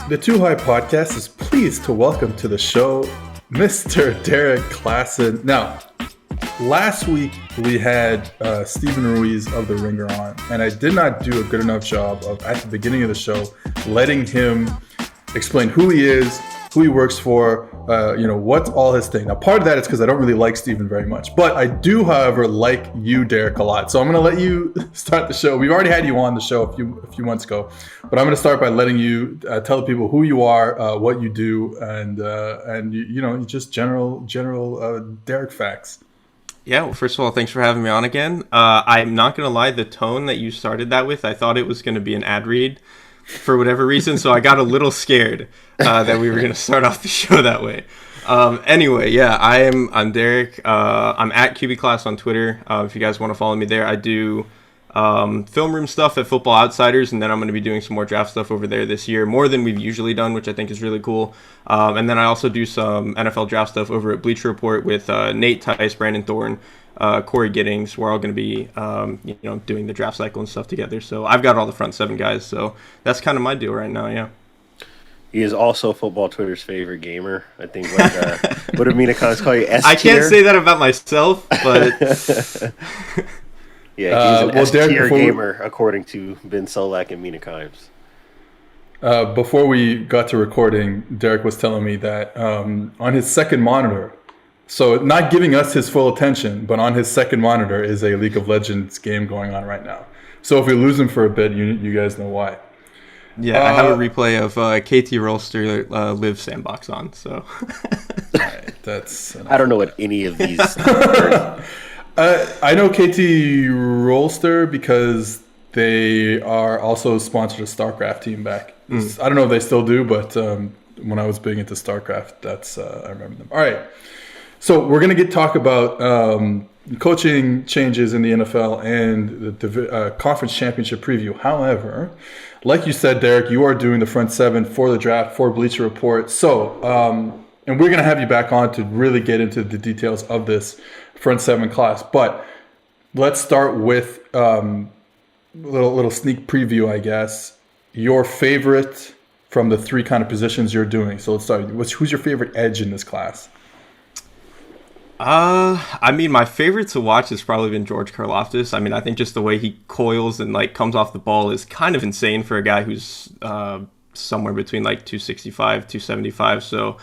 The Too High Podcast is pleased to welcome to the show Mr. Derrik Klassen. Now, last week we had Stephen Ruiz of The Ringer on, and I did not do a good enough job of, at the beginning of the show, letting him explain who he is, who he works for, what's all his thing. Now, part of that is because I don't really like Stephen very much, but I do, however, like you, Derrik, a lot. So I'm going to let you start the show. We've already had you on the show a few months ago, but I'm going to start by letting you tell the people who you are, what you do, and just general Derrik facts. Yeah, well, first of all, thanks for having me on again. I'm not going to lie, the tone that you started that with, I thought it was going to be an ad read for whatever reason, so I got a little scared that we were going to start off the show that way. Anyway, yeah, I'm Derrik. I'm at QB Class on Twitter. If you guys want to follow me there, I do film room stuff at Football Outsiders, and then I'm going to be doing some more draft stuff over there this year, more than we've usually done, which I think is really cool. And then I also do some NFL draft stuff over at Bleacher Report with Nate Tice, Brandon Thorne, Corey Giddings. We're all going to be doing the draft cycle and stuff together. So I've got all the front seven guys. So that's kind of my deal right now. Yeah. He is also Football Twitter's favorite gamer. I think what do Mina Cons call you? S-tier? I can't say that about myself, but yeah, he's an S-tier gamer according to Ben Solak and Mina Kimes. Before we got to recording, Derrik was telling me that on his second monitor, so not giving us his full attention, but on his second monitor is a League of Legends game going on right now. So if we lose him for a bit, you guys know why. Yeah, I have a replay of KT Rolster Live Sandbox on. So that's. I don't know what any of these. I know KT Rolster because they are also sponsored a StarCraft team back. I don't know if they still do, but when I was big into StarCraft, that's I remember them. All right. So we're going to talk about coaching changes in the NFL and the conference championship preview. However, like you said, Derrik, you are doing the front seven for the draft for Bleacher Report. So, and we're going to have you back on to really get into the details of this front seven class. But let's start with little sneak preview, I guess. Your favorite from the three kind of positions you're doing. So let's start. Who's your favorite edge in this class? I mean, my favorite to watch has probably been George Karlaftis. I mean, I think just the way he coils and comes off the ball is kind of insane for a guy who's somewhere between 265, 275. So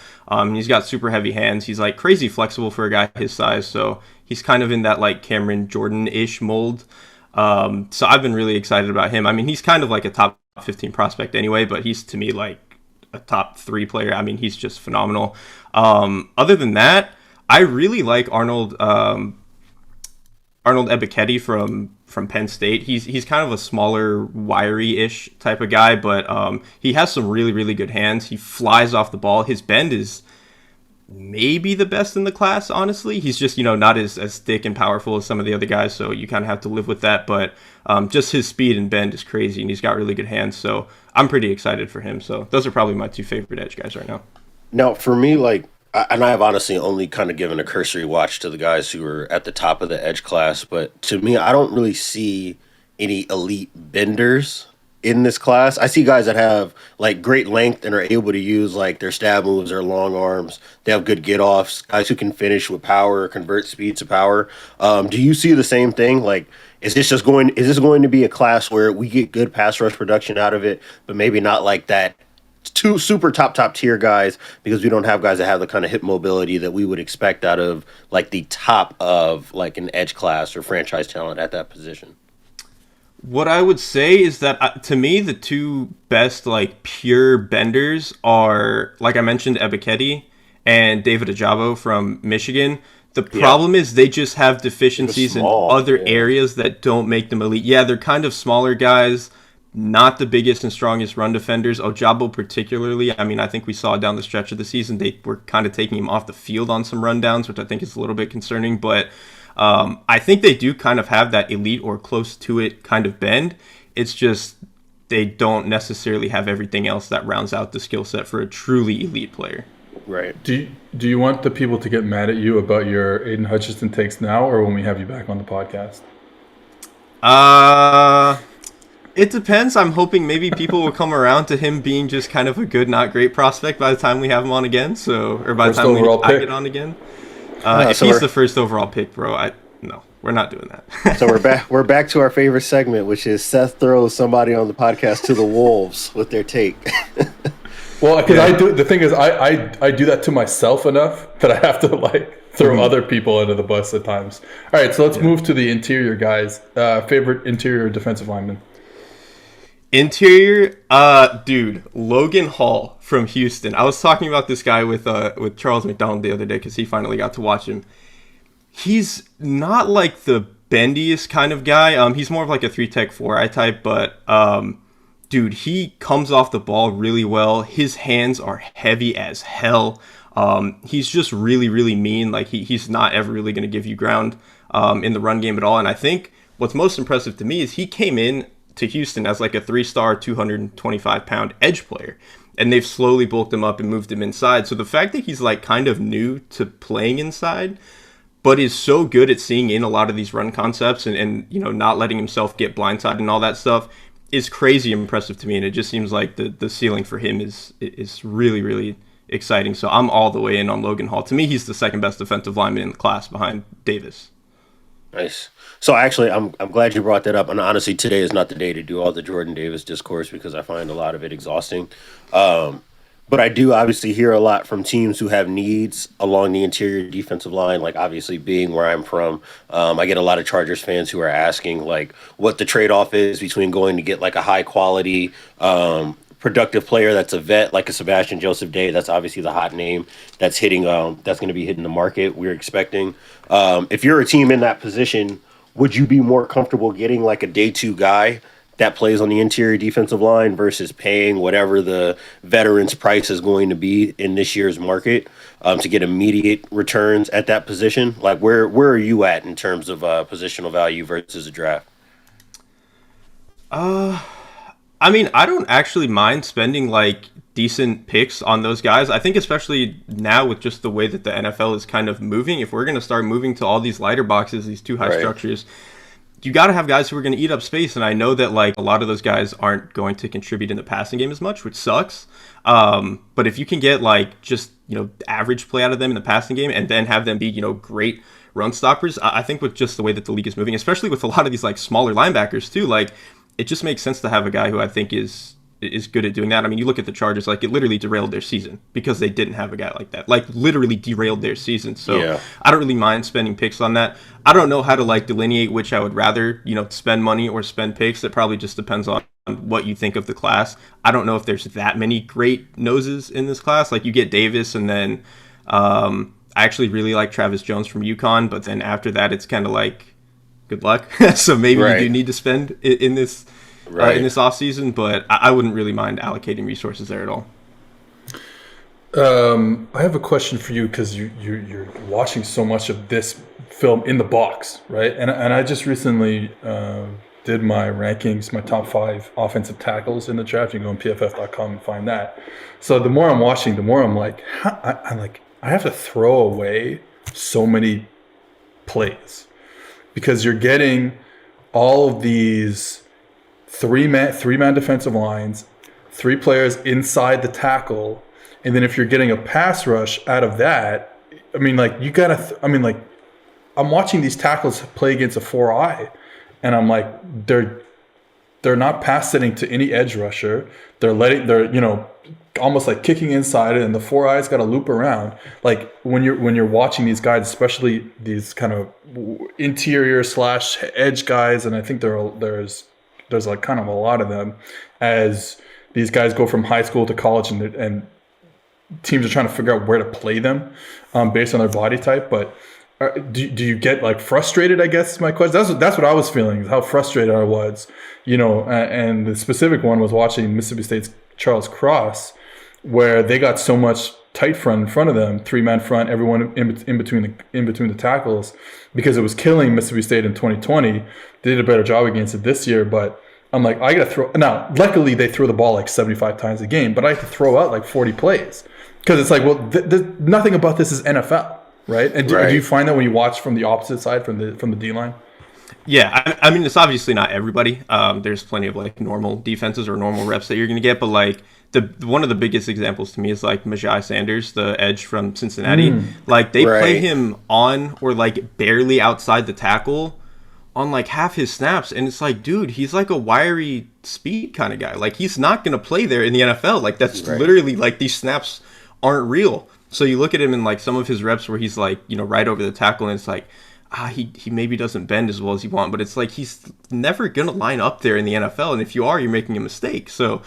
he's got super heavy hands. He's crazy flexible for a guy his size. So he's kind of in that Cameron Jordan-ish mold. So I've been really excited about him. I mean, he's kind of a top 15 prospect anyway, but he's to me a top 3 player. I mean, he's just phenomenal. Other than that, I really like Arnold Ebiketie from Penn State. He's kind of a smaller, wiry-ish type of guy, but he has some really, really good hands. He flies off the ball. His bend is maybe the best in the class, honestly. He's just, not as thick and powerful as some of the other guys, so you kind of have to live with that. But just his speed and bend is crazy, and he's got really good hands. So I'm pretty excited for him. So those are probably my 2 favorite edge guys right now. Now, for me, and I've honestly only kind of given a cursory watch to the guys who are at the top of the edge class, but to me, I don't really see any elite benders in this class. I see guys that have great length and are able to use their stab moves, their long arms. They have good get-offs, guys who can finish with power, convert speed to power. Do you see the same thing? Is this going to be a class where we get good pass rush production out of it, but maybe not that 2 super top tier guys, because we don't have guys that have the kind of hip mobility that we would expect out of the top of an edge class or franchise talent at that position? What I would say is that to me, the 2 best pure benders are, like I mentioned, Ebiketie and David Ojabo from Michigan. The problem is they just have deficiencies in other areas that don't make them elite. Yeah, they're kind of smaller guys. Not the biggest and strongest run defenders. Ojabo particularly, I mean, I think we saw down the stretch of the season, they were kind of taking him off the field on some rundowns, which I think is a little bit concerning. But I think they do kind of have that elite or close to it kind of bend. It's just they don't necessarily have everything else that rounds out the skill set for a truly elite player. Right. Do you want the people to get mad at you about your Aiden Hutchinson takes now, or when we have you back on the podcast? It depends. I'm hoping maybe people will come around to him being just kind of a good, not great prospect by the time we have him on again. Or by the time I get on again. If he's the first overall pick, bro, no, we're not doing that. So we're back to our favorite segment, which is Seth throws somebody on the podcast to the wolves with their take. Well, because the thing is, I do that to myself enough that I have to throw other people under the bus at times. All right, so let's move to the interior guys. Favorite interior defensive lineman? Interior, dude, Logan Hall from Houston. I was talking about this guy with Charles McDonald the other day because he finally got to watch him. He's not like the bendiest kind of guy. He's more of like a 3-tech 4-eye type, but dude, he comes off the ball really well. His hands are heavy as hell. He's just really, really mean. Like he's not ever really going to give you ground in the run game at all. And I think what's most impressive to me is he came in to Houston as like a 3-star, 225-pound edge player. And they've slowly bulked him up and moved him inside. So the fact that he's like kind of new to playing inside, but is so good at seeing in a lot of these run concepts and not letting himself get blindsided and all that stuff is crazy impressive to me. And it just seems like the ceiling for him is really, really exciting. So I'm all the way in on Logan Hall. To me, he's the second best defensive lineman in the class behind Davis. Nice. So actually, I'm glad you brought that up. And honestly, today is not the day to do all the Jordan Davis discourse because I find a lot of it exhausting. But I do obviously hear a lot from teams who have needs along the interior defensive line. Like obviously being where I'm from, I get a lot of Chargers fans who are asking like what the trade-off is between going to get like a high quality, productive player that's a vet like a Sebastian Joseph Day. That's obviously the hot name that's hitting. That's going to be hitting the market. We're expecting. If you're a team in that position, would you be more comfortable getting like a day 2 guy that plays on the interior defensive line versus paying whatever the veteran's price is going to be in this year's market to get immediate returns at that position? Like where are you at in terms of positional value versus a draft? I mean, I don't actually mind spending like decent picks on those guys. I think especially now with just the way that the NFL is kind of moving, if we're going to start moving to all these lighter boxes, these too high structures, you got to have guys who are going to eat up space. And I know that like a lot of those guys aren't going to contribute in the passing game as much, which sucks. But if you can get like just, average play out of them in the passing game and then have them be, great run stoppers, I think with just the way that the league is moving, especially with a lot of these like smaller linebackers too, like it just makes sense to have a guy who I think is good at doing that. I mean, you look at the Chargers, like it literally derailed their season because they didn't have a guy like that. Like literally derailed their season. So I don't really mind spending picks on that. I don't know how to like delineate which I would rather, spend money or spend picks. It probably just depends on what you think of the class. I don't know if there's that many great noses in this class. Like you get Davis and then I actually really like Travis Jones from UConn, but then after that it's kind of like good luck. So maybe you do need to spend in this in this offseason, but I wouldn't really mind allocating resources there at all. I have a question for you because you're watching so much of this film in the box, right? And I just recently did my rankings, my top 5 offensive tackles in the draft. You can go on PFF.com and find that. So the more I'm watching, the more I'm like, I have to throw away so many plays because you're getting all of these three-man defensive lines, 3 players inside the tackle, and then if you're getting a pass rush out of that, I mean, like you gotta. I'm watching these tackles play against a 4-eye, and I'm like, they're not pass setting to any edge rusher. They're almost like kicking inside it, and the 4-eye's got to loop around. Like when you're watching these guys, especially these kind of interior / edge guys, and I think there's like kind of a lot of them as these guys go from high school to college and teams are trying to figure out where to play them based on their body type. But do you get like frustrated, I guess is my question. That's what I was feeling, how frustrated I was, and the specific one was watching Mississippi State's Charles Cross, where they got so much tight front in front of them, 3-man front, everyone in between the tackles, because it was killing Mississippi State in 2020. They did a better job against it this year, but I'm like, I got to throw. Now, luckily, they throw the ball like 75 times a game, but I have to throw out like 40 plays because it's like, well, nothing about this is NFL, right? And do you find that when you watch from the opposite side, from the D line? Yeah, I mean, it's obviously not everybody. There's plenty of like normal defenses or normal reps that you're going to get, but like the one of the biggest examples to me is like Majai Sanders, the edge from Cincinnati. Like they play Right. him on or like barely outside the tackle on like half his snaps, and it's like, dude, he's like a wiry speed kind of guy. Like he's not going to play there in the NFL. Like that's Right. literally like these snaps aren't real. So you look at him in like some of his reps where he's like, right over the tackle, and it's like, he maybe doesn't bend as well as you want, but it's like he's never gonna line up there in the NFL, and if you are, you're making a mistake. So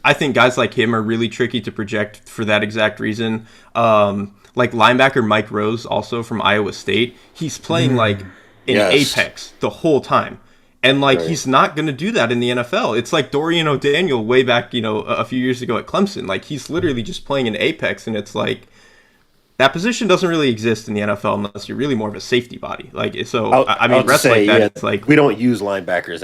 I think guys like him are really tricky to project for that exact reason. Like linebacker Mike Rose, also from Iowa State, he's playing like in Yes. apex the whole time. And like Right. he's not going to do that in the NFL. It's like Dorian O'Daniel way back, a few years ago at Clemson. Like he's literally just playing in apex, and it's like that position doesn't really exist in the NFL unless you're really more of a safety body. Like so, I mean, reps like that. It's like we don't use linebackers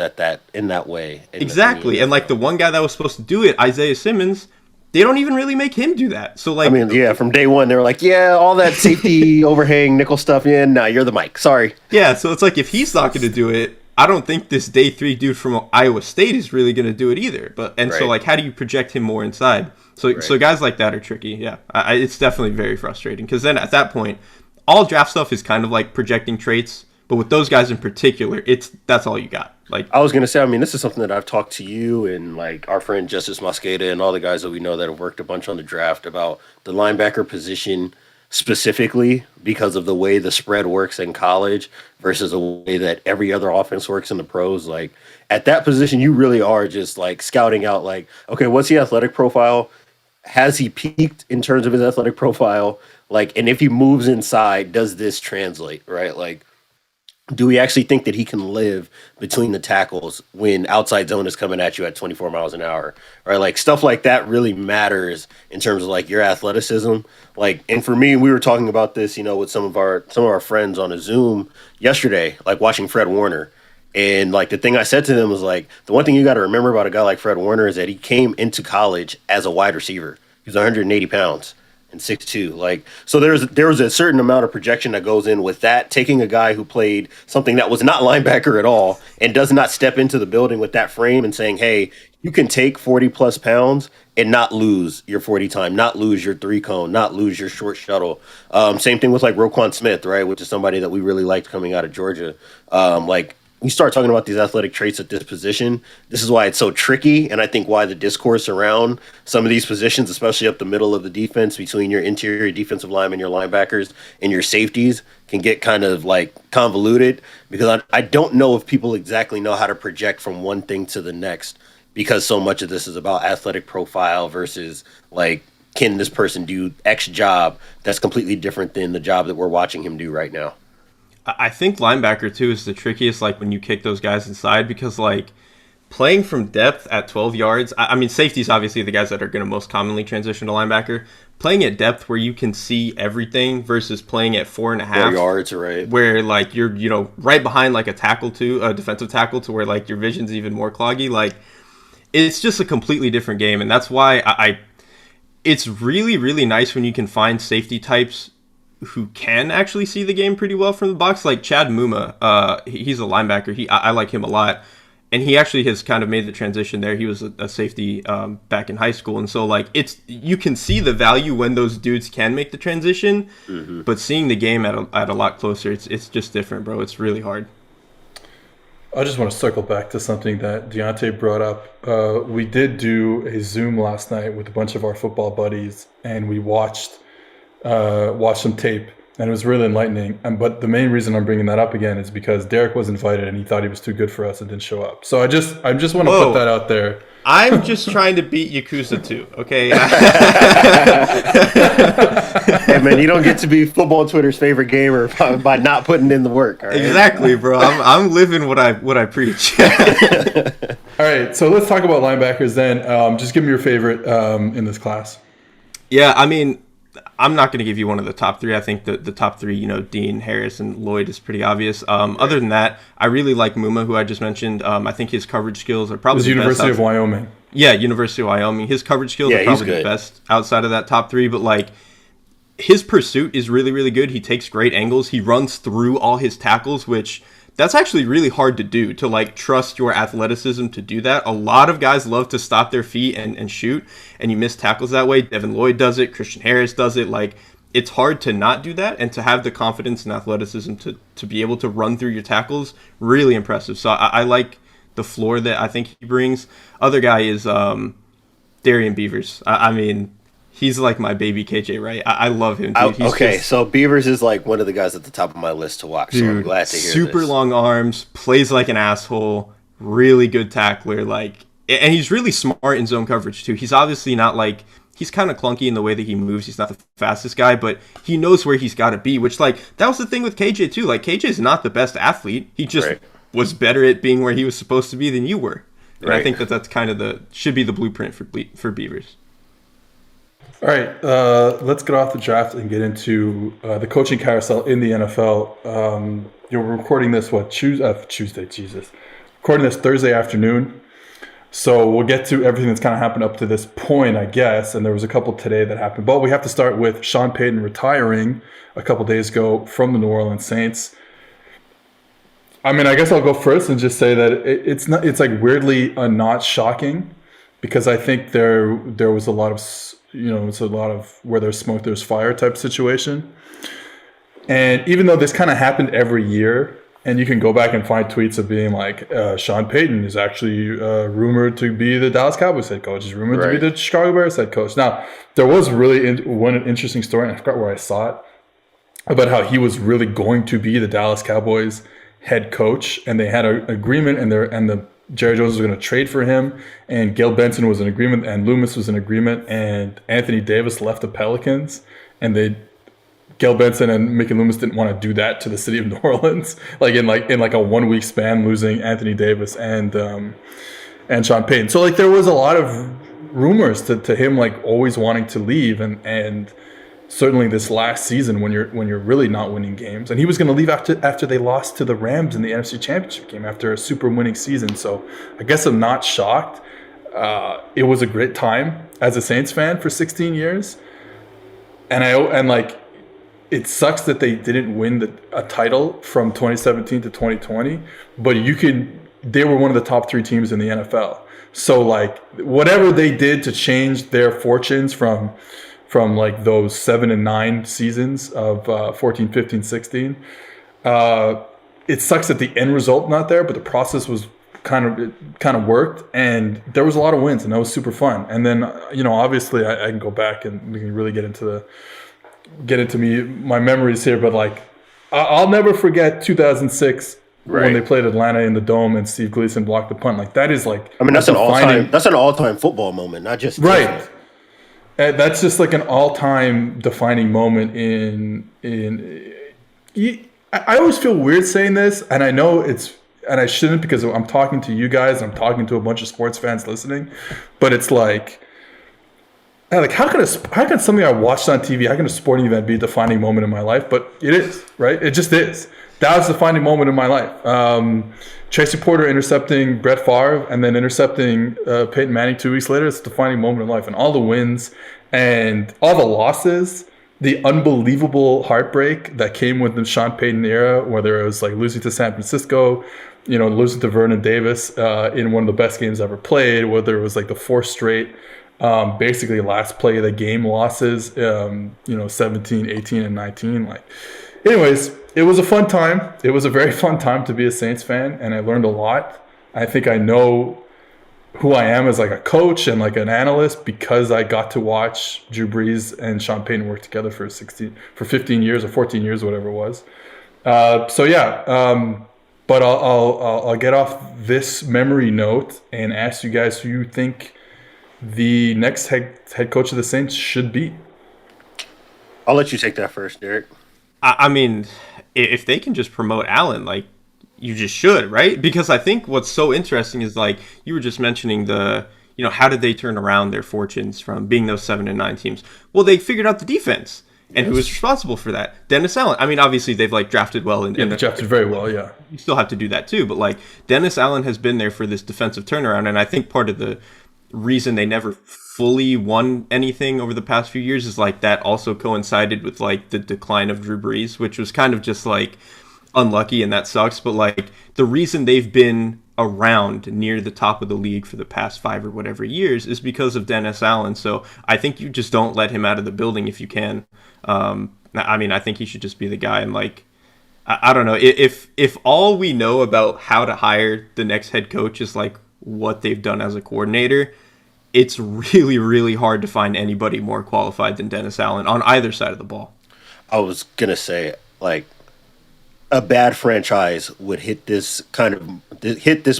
in that way. exactly, and like the one guy that was supposed to do it, Isaiah Simmons, they don't even really make him do that. So like, I mean, yeah, from day one they were like, yeah, all that safety overhang nickel stuff. Yeah, nah, you're the Mike. Sorry. yeah. So it's like if he's not going to do it, I don't think this day 3 dude from Iowa State is really going to do it either. So Right. like, how do you project him more inside? So guys like that are tricky. Yeah, it's definitely very frustrating because then at that point, all draft stuff is kind of like projecting traits. But with those guys in particular, that's all you got. Like I was gonna say, I mean, this is something that I've talked to you and like our friend Justice Mosqueda and all the guys that we know that have worked a bunch on the draft about the linebacker position specifically because of the way the spread works in college versus the way that every other offense works in the pros. Like at that position, you really are just like scouting out like, okay, what's the athletic profile? Has he peaked in terms of his athletic profile? Like, and if he moves inside, does this translate, right? Like, do we actually think that he can live between the tackles when outside zone is coming at you at 24 miles an hour, right? Like stuff like that really matters in terms of like your athleticism. Like, and for me, we were talking about this, with some of our friends on a Zoom yesterday, like watching Fred Warner. And like the thing I said to them was like, the one thing you got to remember about a guy like Fred Warner is that he came into college as a wide receiver. He's 180 pounds and 6'2". Like, so there was a certain amount of projection that goes in with that. Taking a guy who played something that was not linebacker at all and does not step into the building with that frame and saying, hey, you can take 40 plus pounds and not lose your 40 time, not lose your 3-cone, not lose your short shuttle. Same thing with like Roquan Smith, right? Which is somebody that we really liked coming out of Georgia. Like, we start talking about these athletic traits at this position. This is why it's so tricky, and I think why the discourse around some of these positions, especially up the middle of the defense between your interior defensive linemen, your linebackers, and your safeties, can get kind of like convoluted because I don't know if people exactly know how to project from one thing to the next because so much of this is about athletic profile versus like, can this person do X job that's completely different than the job that we're watching him do right now? I think linebacker too is the trickiest, like when you kick those guys inside, because like playing from depth at 12 yards, I mean, safety is obviously the guys that are going to most commonly transition to linebacker. Playing at depth where you can see everything versus playing at 4.5 4 yards, right? where like you're right behind like a defensive tackle to where like your vision's even more cloggy. Like it's just a completely different game, and that's why it's really, really nice when you can find safety types who can actually see the game pretty well from the box, like Chad Muma. He's a linebacker. I like him a lot, and he actually has kind of made the transition there. He was a safety back in high school, and so like you can see the value when those dudes can make the transition, but seeing the game at a lot closer, it's just different, bro. It's really hard. I just want to circle back to something that Diante brought up. We did do a Zoom last night with a bunch of our football buddies, and we watched some tape, and it was really enlightening. But the main reason I'm bringing that up again is because Derrik was invited and he thought he was too good for us and didn't show up. So I just want to put that out there. I'm just trying to beat Yakuza 2, okay? Hey man, you don't get to be football Twitter's favorite gamer by not putting in the work. All right? Exactly, bro. I'm living what I preach. All right, so let's talk about linebackers then. Just give me your favorite in this class. Yeah, I mean, I'm not going to give you one of the top 3. I think the top 3, Dean, Harris, and Lloyd is pretty obvious. Other than that, I really like Muma, who I just mentioned. I think his coverage skills are probably the best. University of Wyoming. Yeah, University of Wyoming. His coverage skills are probably the best outside of that top 3. But, like, his pursuit is really, really good. He takes great angles. He runs through all his tackles, which that's actually really hard to do, to like trust your athleticism to do that. A lot of guys love to stop their feet and shoot, and you miss tackles that way. Devin Lloyd does it. Christian Harris does it. Like, it's hard to not do that, and to have the confidence and athleticism to be able to run through your tackles, really impressive. So I like the floor that I think he brings. Other guy is Darian Beavers. I mean, he's like my baby KJ, right? I love him, dude. Okay, so Beavers is like one of the guys at the top of my list to watch, so I'm glad to hear super this. long arms, plays like an asshole, really good tackler, like, and he's really smart in zone coverage too. He's obviously not like, he's kind of clunky in the way that he moves. He's not the fastest guy, but he knows where he's got to be, which, like, that was the thing with KJ too. Like, KJ's not the best athlete. He just was better at being where he was supposed to be than you were. And I think that's kind of should be the blueprint for Beavers. All right, let's get off the draft and get into the coaching carousel in the NFL. You're recording this, Tuesday, Jesus. Recording this Thursday afternoon. So we'll get to everything that's kind of happened up to this point, I guess. And there was a couple today that happened. But we have to start with Sean Payton retiring a couple days ago from the New Orleans Saints. I mean, I guess I'll go first and just say that it's like weirdly not shocking, because I think there was a lot of, it's a lot of where there's smoke, there's fire type situation. And even though this kind of happened every year, and you can go back and find tweets of being like, Sean Payton is actually rumored to be the Dallas Cowboys head coach. He's rumored to be the Chicago Bears head coach. Now, there was really one interesting story, and I forgot where I saw it, about how he was really going to be the Dallas Cowboys head coach, and they had an agreement, and the Jerry Jones was going to trade for him, and Gail Benson was in agreement, and Loomis was in agreement, and Anthony Davis left the Pelicans, and Gail Benson and Mickey Loomis didn't want to do that to the city of New Orleans, in a 1 week span, losing Anthony Davis and Sean Payton. So like there was a lot of rumors to him like always wanting to leave, and certainly this last season when you're really not winning games, and he was going to leave after they lost to the Rams in the NFC Championship game after a super winning season. So I guess I'm not shocked. It was a great time as a Saints fan for 16 years, and like. It sucks that they didn't win a title from 2017 to 2020, but they were one of the top 3 teams in the NFL. So like whatever they did to change their fortunes from like those 7 and 9 seasons of 14, 15, 16, it sucks that the end result not there, but the process was kind of worked, and there was a lot of wins, and that was super fun. And then obviously I can go back and we can really get into my memories here, but like I'll never forget 2006 when they played Atlanta in the Dome and Steve Gleason blocked the punt. Like that is like, I mean, that's an all-time football moment, not just right. That's just like an all-time defining moment I always feel weird saying this, and I know and I shouldn't, because I'm talking to you guys, I'm talking to a bunch of sports fans listening, but it's like how can something I watched on TV, how can a sporting event be a defining moment in my life? But it is, right? It just is. That was the defining moment in my life. Tracy Porter intercepting Brett Favre and then intercepting Peyton Manning 2 weeks later, it's a defining moment in life. And all the wins and all the losses, the unbelievable heartbreak that came with the Sean Payton era, whether it was like losing to San Francisco, losing to Vernon Davis in one of the best games ever played, whether it was like the 4 straight basically last play of the game losses, 17, 18, and 19. Like, anyways, it was a fun time. It was a very fun time to be a Saints fan, and I learned a lot. I think I know who I am as like a coach and like an analyst because I got to watch Drew Brees and Sean Payton work together for 15 years or 14 years, whatever it was. But I'll get off this memory note and ask you guys who you think the next head coach of the Saints should be. I'll let you take that first, Derek. I mean, if they can just promote Allen, like, you just should, right? Because I think what's so interesting is, like, you were just mentioning how did they turn around their fortunes from being those 7 and 9 teams? Well, they figured out the defense. And who was responsible for that? Dennis Allen. I mean, obviously, they've, like, drafted well. They drafted very well, yeah. You still have to do that, too. But, like, Dennis Allen has been there for this defensive turnaround. And I think part of the reason they never fully won anything over the past few years is like that also coincided with like the decline of Drew Brees, which was kind of just like unlucky and that sucks. But like the reason they've been around near the top of the league for the past 5 or whatever years is because of Dennis Allen. So I think you just don't let him out of the building if you can. I mean, I think he should just be the guy. And like, I don't know if all we know about how to hire the next head coach is like what they've done as a coordinator, it's really, really hard to find anybody more qualified than Dennis Allen on either side of the ball. I was going to say, like, a bad franchise would hit this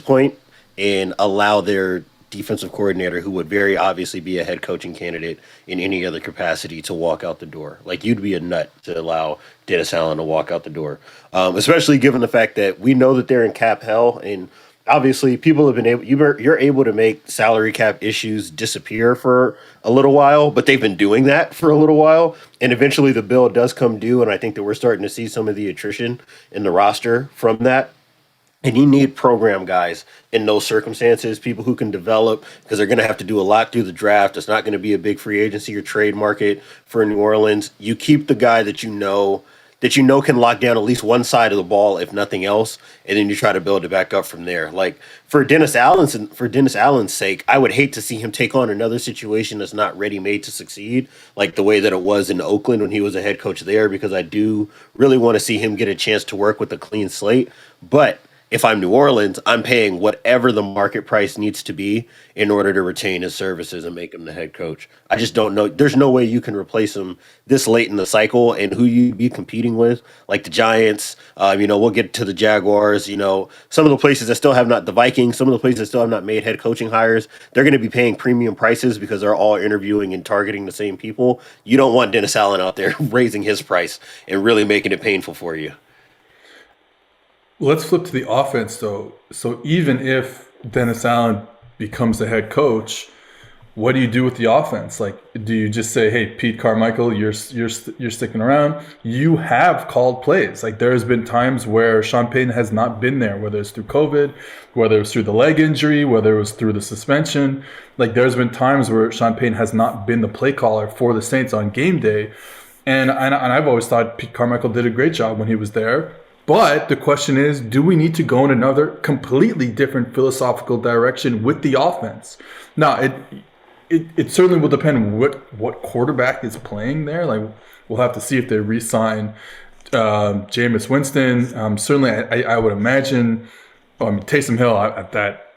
point and allow their defensive coordinator, who would very obviously be a head coaching candidate in any other capacity, to walk out the door. Like, you'd be a nut to allow Dennis Allen to walk out the door, especially given the fact that we know that they're in cap hell, and obviously people have been you're able to make salary cap issues disappear for a little while, but they've been doing that for a little while, and eventually the bill does come due, and I think that we're starting to see some of the attrition in the roster from that. And you need program guys in those circumstances, people who can develop, because they're going to have to do a lot through the draft. It's not going to be a big free agency or trade market for New Orleans. You keep the guy that you know can lock down at least one side of the ball, if nothing else, and then you try to build it back up from there. Like for Dennis Allen's sake, I would hate to see him take on another situation that's not ready-made to succeed, like the way that it was in Oakland when he was a head coach there, because I do really want to see him get a chance to work with a clean slate. But if I'm New Orleans, I'm paying whatever the market price needs to be in order to retain his services and make him the head coach. I just don't know. There's no way you can replace him this late in the cycle, and who you'd be competing with, like the Giants. We'll get to the Jaguars. Some of the places that still have not, the Vikings, some of the places that still have not made head coaching hires, they're going to be paying premium prices because they're all interviewing and targeting the same people. You don't want Dennis Allen out there raising his price and really making it painful for you. Let's flip to the offense, though. So even if Dennis Allen becomes the head coach, what do you do with the offense? Like, do you just say, "Hey, Pete Carmichael, you're sticking around"? You have called plays. Like, there's been times where Sean Payton has not been there, whether it's through COVID, whether it was through the leg injury, whether it was through the suspension. Like, there's been times where Sean Payton has not been the play caller for the Saints on game day, and I've always thought Pete Carmichael did a great job when he was there. But the question is, do we need to go in another completely different philosophical direction with the offense? Now, it certainly will depend what quarterback is playing there. Like, we'll have to see if they re-sign Jameis Winston. Certainly, I would imagine. Taysom Hill at that.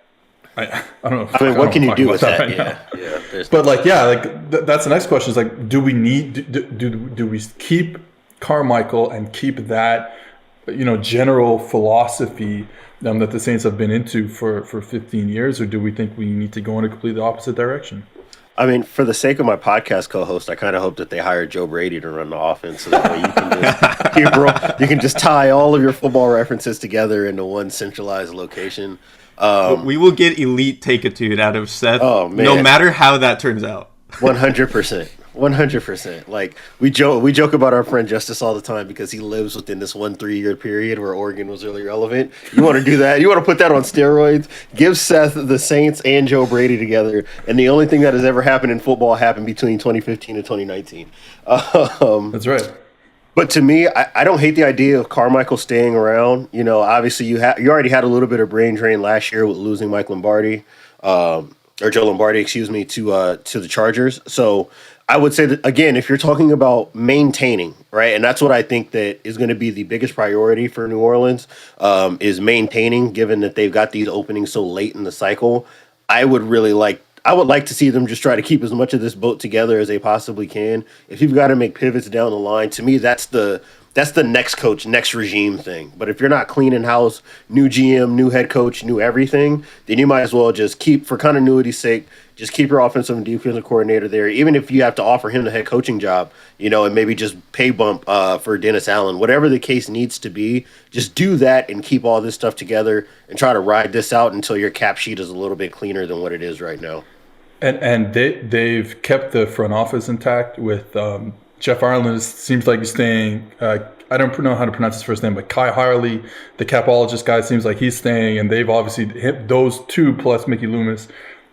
I don't know. What can you do with that? Yeah. But that's the next question. Is like, do we need do we keep Carmichael and keep that general philosophy that the Saints have been into for 15 years, or do we think we need to go in a completely opposite direction? I mean, for the sake of my podcast co-host, I kind of hope that they hire Joe Brady to run the offense, so that way you can just tie all of your football references together into one centralized location. We will get elite take-a-tude out of Seth, no matter how that turns out. 100%. 100%. Like, we joke about our friend Justice all the time because he lives within this 3-year period where Oregon was really relevant. You want to do that? You want to put that on steroids? Give Seth the Saints and Joe Brady together, and the only thing that has ever happened in football happened between 2015 and 2019. That's right. But to me, I don't hate the idea of Carmichael staying around. Obviously you already had a little bit of brain drain last year with losing Mike Lombardi, or Joe Lombardi, to the Chargers. So I would say that, again, if you're talking about maintaining, right, and that's what I think that is going to be the biggest priority for New Orleans, is maintaining, given that they've got these openings so late in the cycle. I would like to see them just try to keep as much of this boat together as they possibly can. If you've got to make pivots down the line, to me, that's the next coach, next regime thing. But if you're not cleaning house, new GM, new head coach, new everything, then you might as well just keep, for continuity's sake, just keep your offensive and defensive coordinator there. Even if you have to offer him the head coaching job, and maybe just pay bump for Dennis Allen, whatever the case needs to be, just do that and keep all this stuff together and try to ride this out until your cap sheet is a little bit cleaner than what it is right now. And they've kept the front office intact with Jeff Ireland. Seems like he's staying. I don't know how to pronounce his first name, but Kai Harley, the capologist guy, seems like he's staying. And they've obviously hit those two plus Mickey Loomis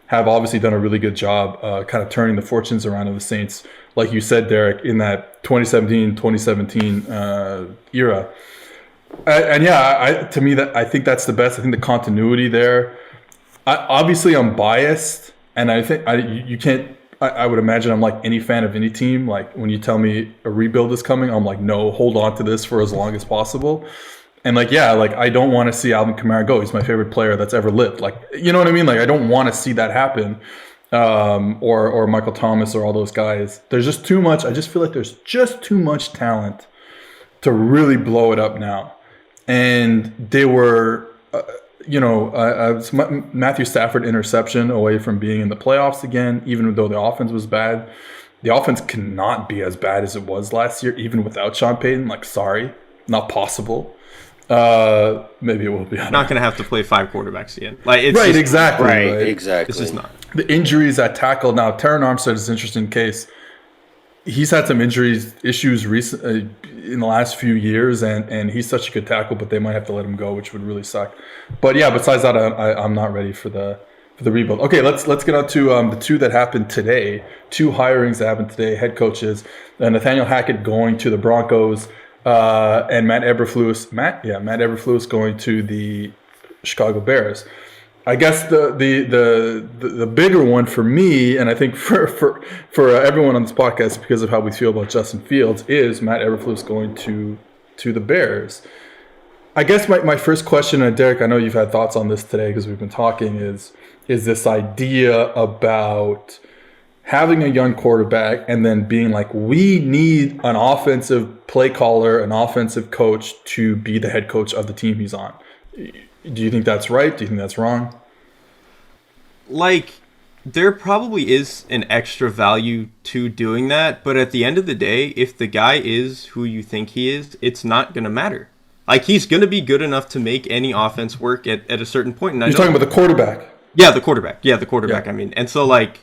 have obviously done a really good job kind of turning the fortunes around of the Saints, like you said, Derek, in that 2017 era. And yeah, to me, that I think that's the best. I think the continuity there. Obviously, I'm biased, and I think you can't. I would imagine I'm like any fan of any team. Like when you tell me a rebuild is coming, I'm like, no, hold on to this for as long as possible. And like, yeah, like I don't want to see Alvin Kamara go. He's my favorite player that's ever lived. Like, you know what I mean? Like, I don't want to see that happen. Or Michael Thomas or all those guys. There's just too much. I just feel like there's just too much talent to really blow it up now. And they were, Matthew Stafford interception away from being in the playoffs again, even though the offense was bad. The offense cannot be as bad as it was last year, even without Sean Payton. Like, sorry, not possible. Maybe it will be. Not going to have to play 5 quarterbacks again. Like, it's Right, just, exactly. This is not. The injuries at tackle. Now, Terron Armstead is an interesting case. He's had some issues in the last few years, and he's such a good tackle, but they might have to let him go, which would really suck. But yeah, besides that, I'm not ready for the rebuild. Okay, let's get on to the 2 that happened today. 2 hirings that happened today. Head coaches, Nathaniel Hackett going to the Broncos, and Matt Eberflus going to the Chicago Bears. I guess the bigger one for me, and I think for everyone on this podcast, because of how we feel about Justin Fields, is Matt Eberflus going to the Bears. I guess my first question, and Derek, I know you've had thoughts on this today because we've been talking, is this idea about having a young quarterback and then being like, we need an offensive play caller, an offensive coach to be the head coach of the team he's on. Do you think that's right? Do you think that's wrong? Like, there probably is an extra value to doing that, but at the end of the day, if the guy is who you think he is, it's not going to matter. Like, he's going to be good enough to make any offense work at a certain point. And You're talking about the quarterback. Yeah, the quarterback. Yeah. I mean, and so, like,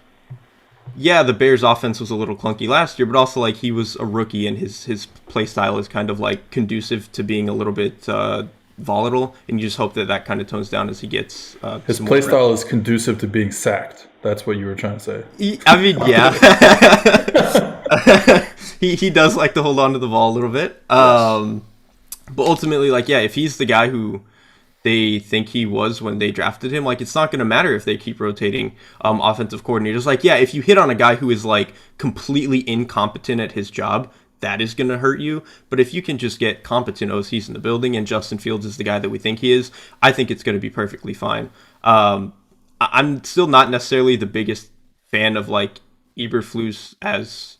yeah, the Bears' offense was a little clunky last year, but also, like, he was a rookie, and his play style is kind of, like, conducive to being a little bit volatile, and you just hope that kind of tones down as he gets his play style is conducive to being sacked. That's what you were trying to say. I mean, yeah. he does like to hold on to the ball a little bit. But ultimately, like, yeah, if he's the guy who they think he was when they drafted him, like, it's not going to matter if they keep rotating offensive coordinators. Like, yeah, if you hit on a guy who is, like, completely incompetent at his job, that is going to hurt you. But if you can just get competent OCs in the building and Justin Fields is the guy that we think he is, I think it's going to be perfectly fine. I'm still not necessarily the biggest fan of, like, Eberflus as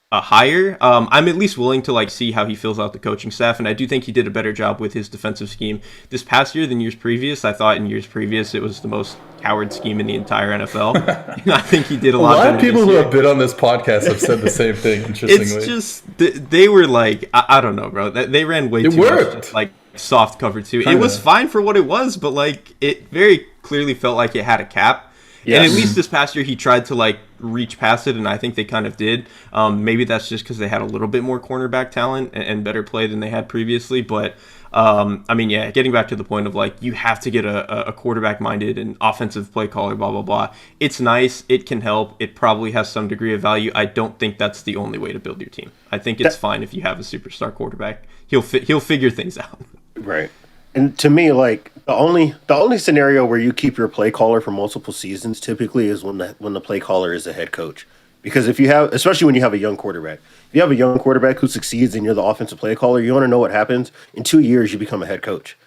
a hire. I'm at least willing to, like, see how he fills out the coaching staff, and I do think he did a better job with his defensive scheme this past year than years previous. I thought in years previous it was the most coward scheme in the entire NFL. And I think he did a lot better. A lot of people who have been on this podcast have said the same thing, interestingly. It's just, they were like, I don't know, bro. They ran way too much, just, like, soft cover two. It was fine for what it was, but, like, it very clearly felt like it had a cap. Yes. And at least this past year, he tried to, like, reach past it, and I think they kind of did. Maybe that's just because they had a little bit more cornerback talent and better play than they had previously. But, I mean, yeah, getting back to the point of, like, you have to get a quarterback-minded and offensive play caller, blah, blah, blah. It's nice. It can help. It probably has some degree of value. I don't think that's the only way to build your team. I think it's fine if you have a superstar quarterback. He'll figure things out. Right. And to me, like, the only scenario where you keep your play caller for multiple seasons typically is when the play caller is a head coach. Because if you have, especially when you have a young quarterback, if you have a young quarterback who succeeds and you're the offensive play caller, you want to know what happens. In 2 years, you become a head coach.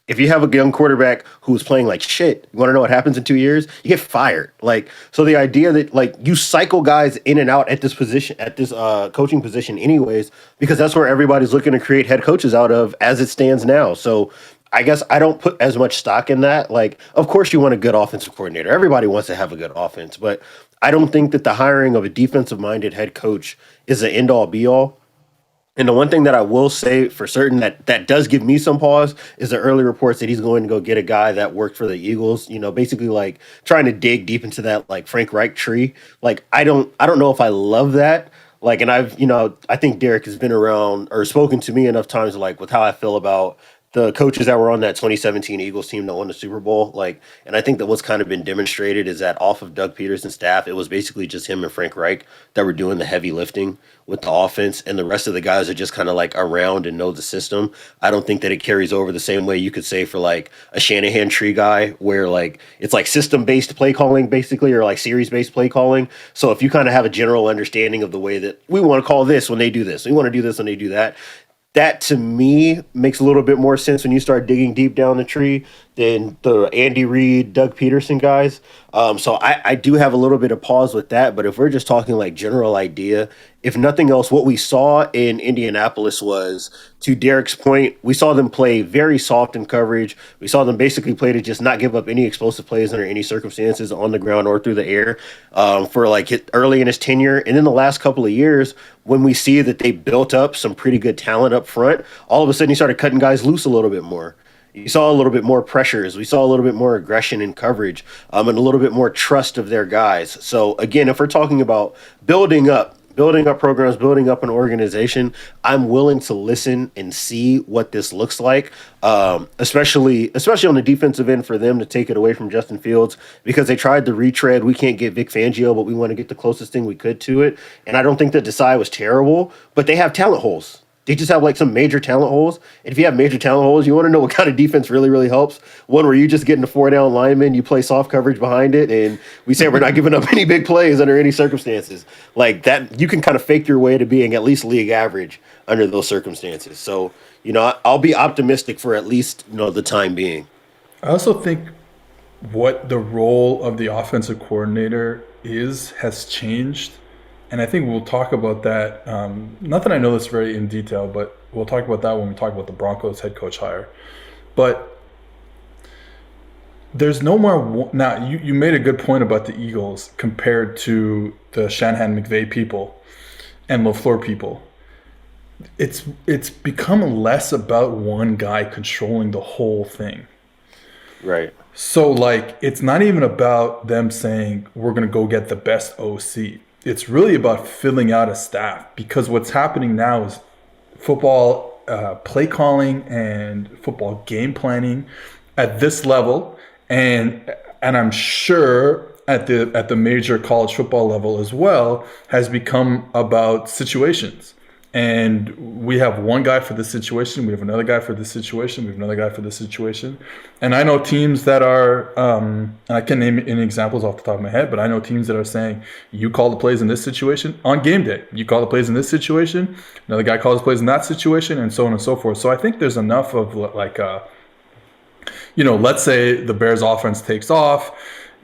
If you have a young quarterback who's playing like shit, you want to know what happens in 2 years? You get fired. Like, so the idea that, like, you cycle guys in and out at this position, at this coaching position anyways, because that's where everybody's looking to create head coaches out of as it stands now. So I guess I don't put as much stock in that. Like, of course you want a good offensive coordinator. Everybody wants to have a good offense, but I don't think that the hiring of a defensive-minded head coach is the end-all, be-all. And the one thing that I will say for certain that does give me some pause is the early reports that he's going to go get a guy that worked for the Eagles, you know, basically like trying to dig deep into that, like, Frank Reich tree. Like, I don't know if I love that. Like, and I've, you know, I think Derek has been around or spoken to me enough times, like, with how I feel about the coaches that were on that 2017 Eagles team that won the Super Bowl. Like, and I think that what's kind of been demonstrated is that off of Doug Peterson's staff, it was basically just him and Frank Reich that were doing the heavy lifting with the offense, and the rest of the guys are just kind of like around and know the system. I don't think that it carries over the same way you could say for like a Shanahan tree guy, where like it's like system based play calling basically, or like series based play calling. So if you kind of have a general understanding of the way that we want to call this when they do this, we want to do this when they do that, that to me makes a little bit more sense when you start digging deep down the tree than the Andy Reid, Doug Peterson guys. So I do have a little bit of pause with that. But if we're just talking like general idea, if nothing else, what we saw in Indianapolis was, to Derrick's point, we saw them play very soft in coverage. We saw them basically play to just not give up any explosive plays under any circumstances on the ground or through the air for like early in his tenure. And in the last couple of years, when we see that they built up some pretty good talent up front, all of a sudden he started cutting guys loose a little bit more. You saw a little bit more pressures. We saw a little bit more aggression in coverage and a little bit more trust of their guys. So, again, if we're talking about building up programs, building up an organization, I'm willing to listen and see what this looks like, especially on the defensive end for them to take it away from Justin Fields, because they tried to retread. We can't get Vic Fangio, but we want to get the closest thing we could to it. And I don't think that Desai was terrible, but they have talent holes. They just have like some major talent holes. And if you have major talent holes, you want to know what kind of defense really, really helps. One where you just get in a 4-down lineman, you play soft coverage behind it, and we say we're not giving up any big plays under any circumstances. Like that, you can kind of fake your way to being at least league average under those circumstances. So, I'll be optimistic for at least, the time being. I also think what the role of the offensive coordinator has changed. And I think we'll talk about that. Not that I know this very in detail, but we'll talk about that when we talk about the Broncos head coach hire. But there's no more. Now, you made a good point about the Eagles compared to the Shanahan McVay people and LaFleur people. It's become less about one guy controlling the whole thing. Right. So, like, it's not even about them saying, we're going to go get the best OC. It's really about filling out a staff, because what's happening now is football play calling and football game planning at this level, and I'm sure at the major college football level as well, has become about situations. And we have one guy for this situation, we have another guy for this situation, we have another guy for this situation. And I know teams that are, I can't name any examples off the top of my head, but I know teams that are saying, you call the plays in this situation on game day. You call the plays in this situation, another guy calls the plays in that situation, and so on and so forth. So I think there's enough of like, let's say the Bears offense takes off,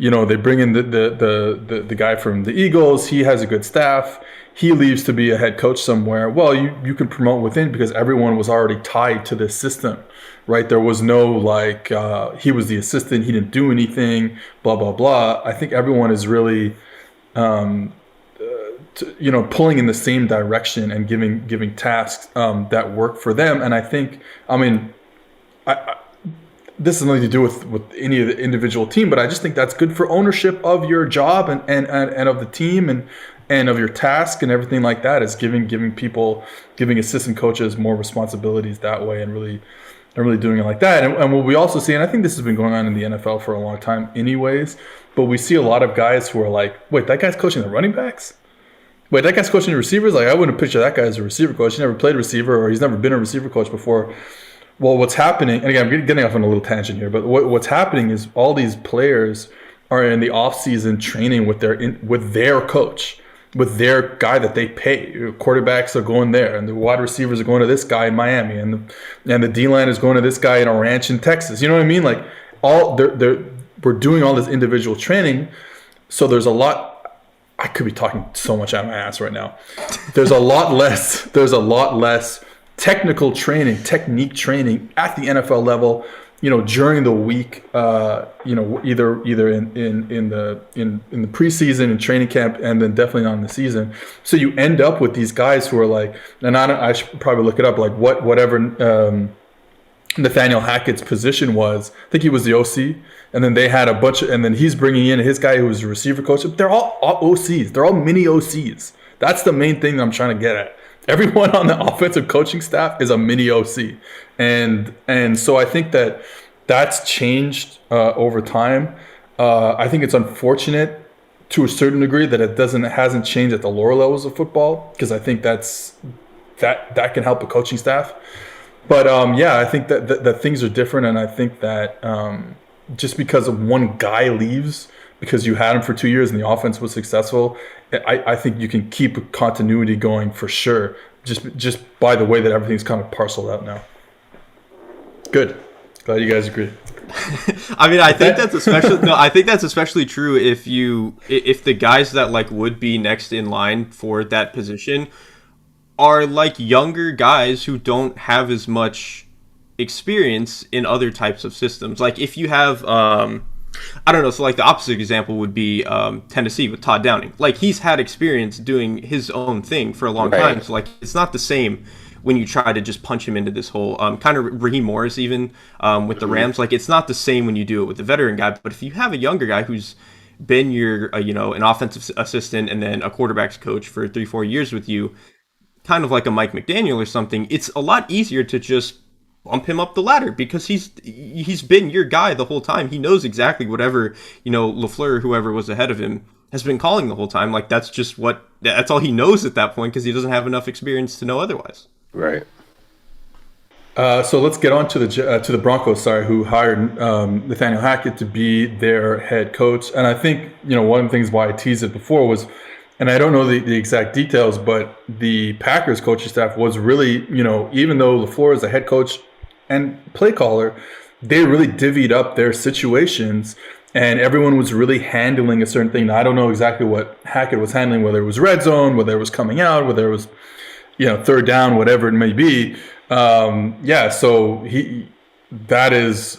they bring in the guy from the Eagles, he has a good staff, he leaves to be a head coach somewhere. Well, you can promote within, because everyone was already tied to this system, right? There was no like, he was the assistant, he didn't do anything, blah, blah, blah. I think everyone is really, pulling in the same direction and giving tasks that work for them. And I think, this has nothing to do with any of the individual team, but I just think that's good for ownership of your job and of the team and of your task and everything like that, is giving assistant coaches more responsibilities that way, and really doing it like that. And what we also see, and I think this has been going on in the NFL for a long time anyways, but we see a lot of guys who are like, wait, that guy's coaching the running backs? Wait, that guy's coaching the receivers? Like, I wouldn't picture that guy as a receiver coach. He never played receiver, or he's never been a receiver coach before. Well, what's happening, and again, I'm getting off on a little tangent here, but what's happening is all these players are in the off-season training with their coach, with their guy that they pay. Quarterbacks are going there, and the wide receivers are going to this guy in Miami, and the D-line is going to this guy in a ranch in Texas. You know what I mean? Like, we're doing all this individual training, so there's a lot. I could be talking so much out of my ass right now. There's a lot less technical training, technique training at the NFL level, during the week, either in the preseason and training camp, and then definitely on the season. So you end up with these guys who are like, and I should probably look it up, like whatever Nathaniel Hackett's position was. I think he was the OC, and then they had a bunch and then he's bringing in his guy who was a receiver coach. They're all OCs. They're all mini OCs. That's the main thing that I'm trying to get at. everyone on the offensive coaching staff is a mini OC, and so I think that's changed over time. I think it's unfortunate to a certain degree that it hasn't changed at the lower levels of football, because I think that can help a coaching staff. But I think that things are different, and I think that just because of one guy leaves, because you had him for 2 years and the offense was successful, I think you can keep continuity going for sure, just by the way that everything's kind of parceled out now. Good. Glad you guys agree. I mean, I think that's especially true if the guys that like would be next in line for that position are like younger guys who don't have as much experience in other types of systems. Like if you have I don't know, so like the opposite example would be Tennessee with Todd Downing. Like he's had experience doing his own thing for a long time, so like it's not the same when you try to just punch him into this whole kind of Raheem Morris even with the Rams. Like it's not the same when you do it with the veteran guy. But if you have a younger guy who's been your an offensive assistant and then a quarterback's coach for 3-4 years with you, kind of like a Mike McDaniel or something, it's a lot easier to just bump him up the ladder because he's been your guy the whole time. He knows exactly whatever LaFleur or whoever was ahead of him has been calling the whole time. Like that's all he knows at that point because he doesn't have enough experience to know otherwise. Right. So let's get on to the Broncos, who hired Nathaniel Hackett to be their head coach. And I think, one of the things why I teased it before was, and I don't know the exact details, but the Packers coaching staff was really, even though LaFleur is a head coach and play caller, they really divvied up their situations and everyone was really handling a certain thing. Now, I don't know exactly what Hackett was handling, whether it was red zone, whether it was coming out, whether it was third down, whatever it may be. So he's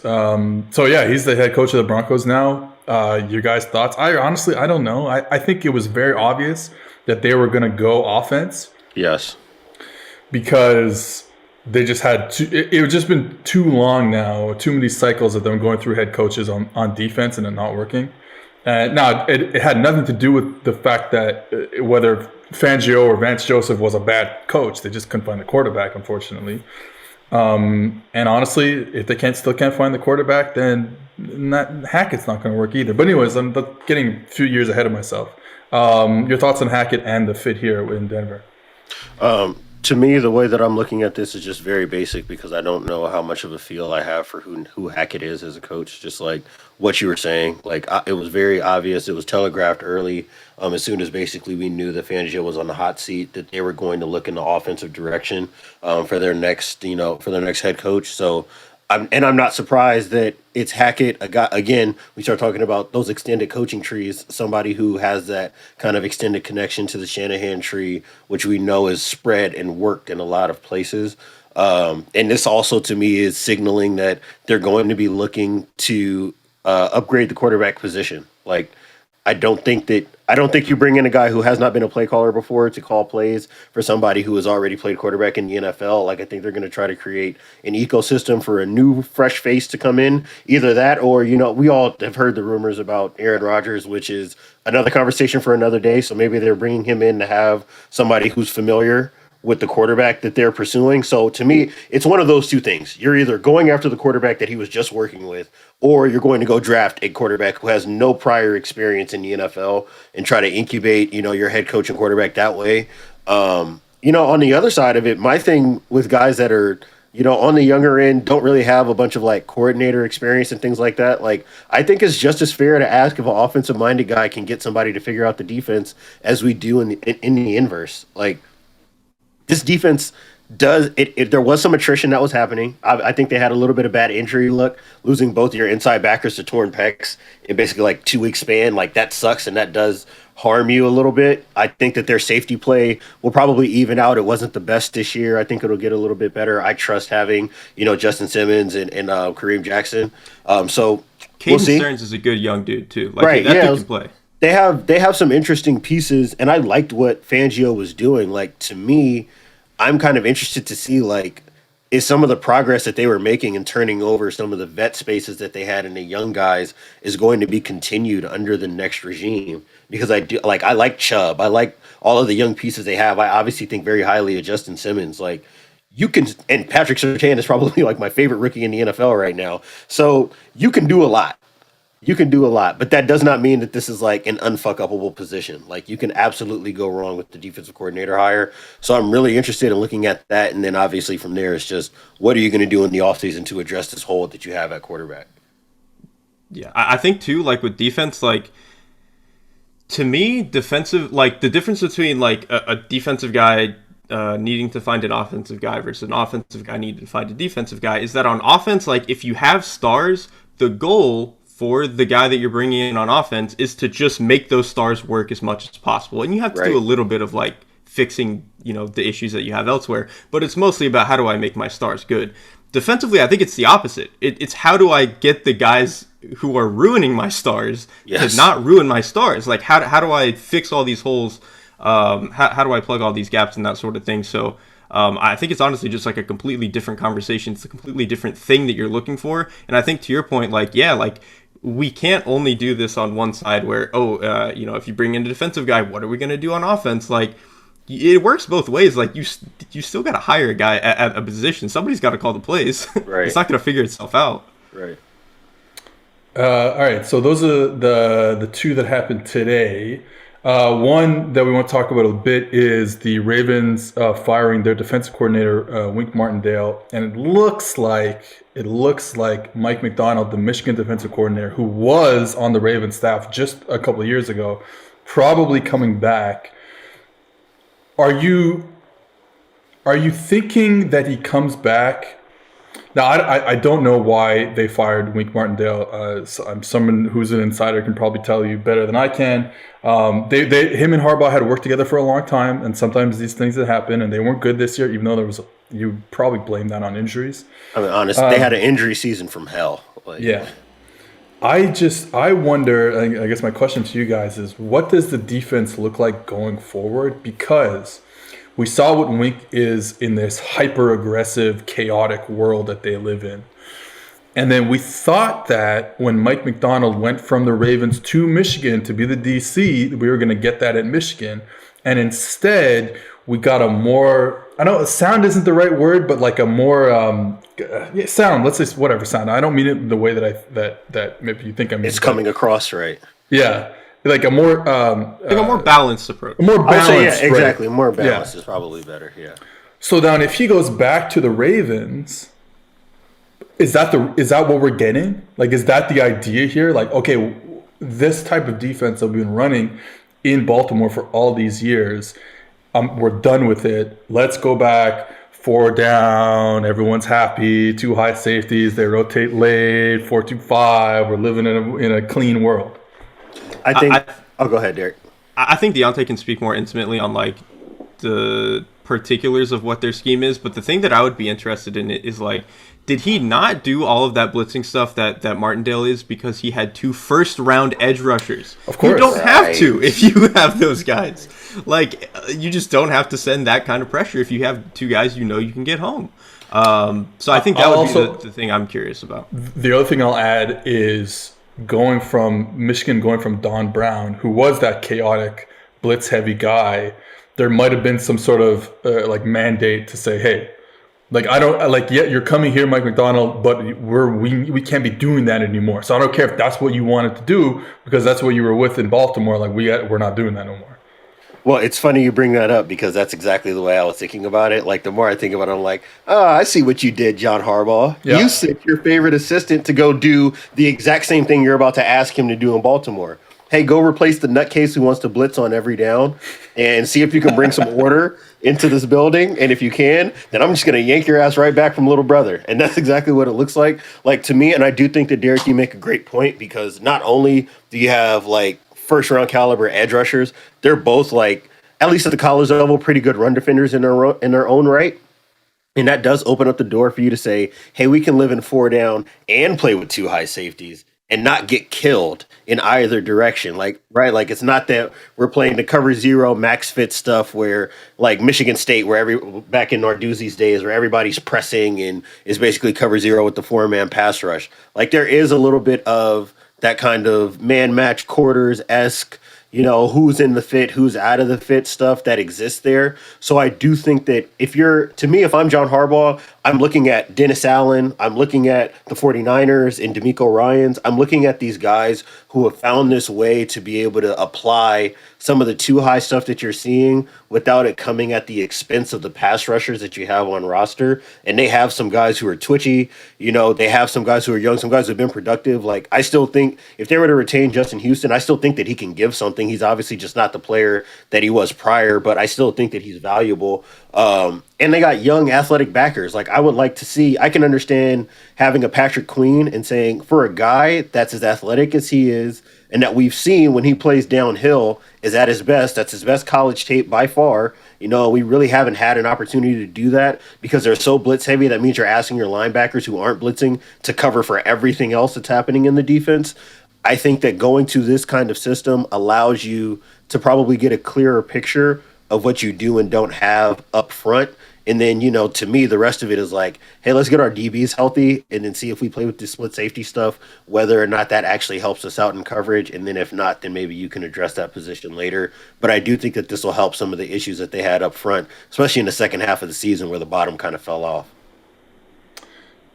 the head coach of the Broncos now. Your guys' thoughts? I don't know. I think it was very obvious that they were going to go offense. Yes. Because they just had it just been too long now, too many cycles of them going through head coaches on defense and it not working. Now, it had nothing to do with the fact that whether Fangio or Vance Joseph was a bad coach. They just couldn't find the quarterback, unfortunately. And honestly, if they still can't find the quarterback, then Hackett's not going to work either. But anyways, I'm getting a few years ahead of myself. Your thoughts on Hackett and the fit here in Denver? To me, the way that I'm looking at this is just very basic because I don't know how much of a feel I have for who Hackett is as a coach. Just like what you were saying, like it was very obvious. It was telegraphed early. As soon as basically we knew that Fangio was on the hot seat, that they were going to look in the offensive direction for their next head coach. So I'm not surprised that it's Hackett. Again, we start talking about those extended coaching trees, somebody who has that kind of extended connection to the Shanahan tree, which we know is spread and worked in a lot of places. And this also, to me, is signaling that they're going to be looking to upgrade the quarterback position. Like, I don't think you bring in a guy who has not been a play caller before to call plays for somebody who has already played quarterback in the NFL. Like, I think they're going to try to create an ecosystem for a new, fresh face to come in. Either that or, we all have heard the rumors about Aaron Rodgers, which is another conversation for another day. So maybe they're bringing him in to have somebody who's familiar with the quarterback that they're pursuing. So to me, it's one of those two things. You're either going after the quarterback that he was just working with, or you're going to go draft a quarterback who has no prior experience in the NFL and try to incubate, your head coach and quarterback that way. On the other side of it, my thing with guys that are, on the younger end, don't really have a bunch of like coordinator experience and things like that. Like, I think it's just as fair to ask if an offensive minded guy can get somebody to figure out the defense as we do in the inverse. Like, this defense does it. There was some attrition that was happening. I think they had a little bit of bad injury luck, losing both your inside backers to torn pecs in basically like 2 week span. Like, that sucks, and that does harm you a little bit. I think that their safety play will probably even out. It wasn't the best this year. I think it'll get a little bit better. I trust having Justin Simmons and Kareem Jackson. So Caden Stearns is a good young dude too. Like, right? That dude can play. They have some interesting pieces, and I liked what Fangio was doing. Like, to me, I'm kind of interested to see, like, is some of the progress that they were making and turning over some of the vet spaces that they had in the young guys is going to be continued under the next regime. Because I like Chubb. I like all of the young pieces they have. I obviously think very highly of Justin Simmons. Like, you can, and Patrick Surtain is probably like my favorite rookie in the NFL right now. So you can do a lot. You can do a lot, but that does not mean that this is like an unfuck-upable position. Like, you can absolutely go wrong with the defensive coordinator hire. So I'm really interested in looking at that. And then obviously from there, it's just, what are you going to do in the offseason to address this hole that you have at quarterback? Yeah, I think too, like with defense, like to me, defensive, like the difference between like a defensive guy needing to find an offensive guy versus an offensive guy needing to find a defensive guy is that on offense, like if you have stars, the goal for the guy that you're bringing in on offense is to just make those stars work as much as possible. And you have to do a little bit of like fixing, you know, the issues that you have elsewhere, but it's mostly about how do I make my stars good. Defensively, I think it's the opposite. It's how do I get the guys who are ruining my stars to not ruin my stars? Like, how do I fix all these holes? How do I plug all these gaps and that sort of thing? So I think it's honestly just like a completely different conversation. It's a completely different thing that you're looking for. And I think to your point, like, yeah, like we can't only do this on one side where, you know, if you bring in a defensive guy, what are we going to do on offense? Like, it works both ways. Like, you still got to hire a guy at a position. Somebody's got to call the plays. Right. It's not going to figure itself out. Right. All right. So those are the two that happened today. One that we want to talk about a bit is the Ravens firing their defensive coordinator, Wink Martindale, and it looks like Mike Macdonald, the Michigan defensive coordinator, who was on the Ravens staff just a couple of years ago, probably coming back. Are you thinking that he comes back? Now, I don't know why they fired Wink Martindale. I'm someone who's an insider can probably tell you better than I can. Him and Harbaugh had worked together for a long time, and sometimes these things that happen, and they weren't good this year, even though you probably blame that on injuries. I mean, honestly, they had an injury season from hell. Like, yeah. I wonder, I guess my question to you guys is, what does the defense look like going forward? Because we saw what Wink is in this hyper-aggressive, chaotic world that they live in. And then we thought that when Mike Macdonald went from the Ravens to Michigan to be the DC, we were going to get that at Michigan. And instead, we got a more, I know sound isn't the right word, but like a more sound, let's say whatever sound. I don't mean it the way that maybe you think I mean. It's coming across right. Yeah. Like a more like a more balanced approach. A more balanced, yeah, exactly. Right? More balanced is probably better. Yeah. So then, if he goes back to the Ravens, is that what we're getting? Like, is that the idea here? Like, okay, this type of defense that we've been running in Baltimore for all these years, we're done with it. Let's go back. 4 down, everyone's happy. 2 high safeties, they rotate late. 4-2-5. We're living in a clean world. I think. Go ahead, Derek. I think Diante can speak more intimately on like the particulars of what their scheme is, but the thing that I would be interested in is like, did he not do all of that blitzing stuff that Martindale is because he had 2 first-round edge rushers? Of course, you don't have to if you have those guys. Like, you just don't have to send that kind of pressure if you have 2 guys you know you can get home. So I think that would be the thing I'm curious about. The other thing I'll add is going from Don Brown, who was that chaotic, blitz-heavy guy, there might have been some sort of like mandate to say, hey, like I don't like you're coming here, Mike Macdonald, but we can't be doing that anymore. So I don't care if that's what you wanted to do because that's what you were with in Baltimore. Like we're not doing that no more. Well, it's funny you bring that up because that's exactly the way I was thinking about it. Like, the more I think about it, I'm like, I see what you did, John Harbaugh. Yeah. You sent your favorite assistant to go do the exact same thing you're about to ask him to do in Baltimore. Hey, go replace the nutcase who wants to blitz on every down and see if you can bring some order into this building. And if you can, then I'm just going to yank your ass right back from little brother. And that's exactly what it looks like. Like, to me, and I do think that, Derek, you make a great point because not only do you have, like, first-round caliber edge rushers, they're both, like, at least at the college level, pretty good run defenders in their own right. And that does open up the door for you to say, hey, we can live in 4 down and play with 2 high safeties and not get killed in either direction. Like, right, like it's not that we're playing the cover zero max fit stuff where like Michigan State, back in Narduzzi's days, where everybody's pressing and is basically cover zero with the 4-man pass rush. Like there is a little bit of that kind of man match quarters-esque, who's in the fit, who's out of the fit stuff that exists there. So I do think that if I'm John Harbaugh, I'm looking at Dennis Allen, I'm looking at the 49ers and DeMeco Ryans, I'm looking at these guys who have found this way to be able to apply some of the too high stuff that you're seeing without it coming at the expense of the pass rushers that you have on roster. And they have some guys who are twitchy, they have some guys who are young, some guys who have been productive. Like I still think if they were to retain Justin Houston, I still think that he can give something. He's obviously just not the player that he was prior, but I still think that he's valuable. And they got young athletic backers. Like I would like to see, I can understand having a Patrick Queen and saying for a guy that's as athletic as he is, and that we've seen when he plays downhill is at his best. That's his best college tape by far. We really haven't had an opportunity to do that because they're so blitz heavy. That means you're asking your linebackers who aren't blitzing to cover for everything else that's happening in the defense. I think that going to this kind of system allows you to probably get a clearer picture of what you do and don't have up front. And then, to me, the rest of it is like, hey, let's get our DBs healthy and then see if we play with the split safety stuff, whether or not that actually helps us out in coverage. And then if not, then maybe you can address that position later. But I do think that this will help some of the issues that they had up front, especially in the second half of the season where the bottom kind of fell off.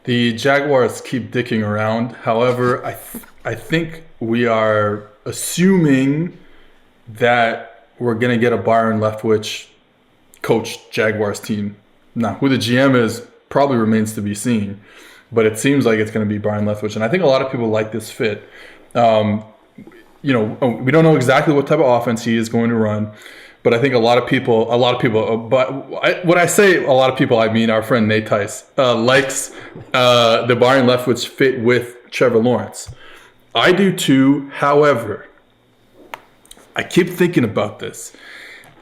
The Jaguars keep dicking around. However, I think we are assuming that we're going to get a Byron Leftwich coach Jaguars team. Now, who the GM is probably remains to be seen, but it seems like it's going to be Byron Leftwich, and I think a lot of people like this fit. We don't know exactly what type of offense he is going to run, but I think a lot of people. When I say a lot of people, I mean our friend Nate Tice likes the Byron Leftwich fit with Trevor Lawrence. I do too. However, I keep thinking about this,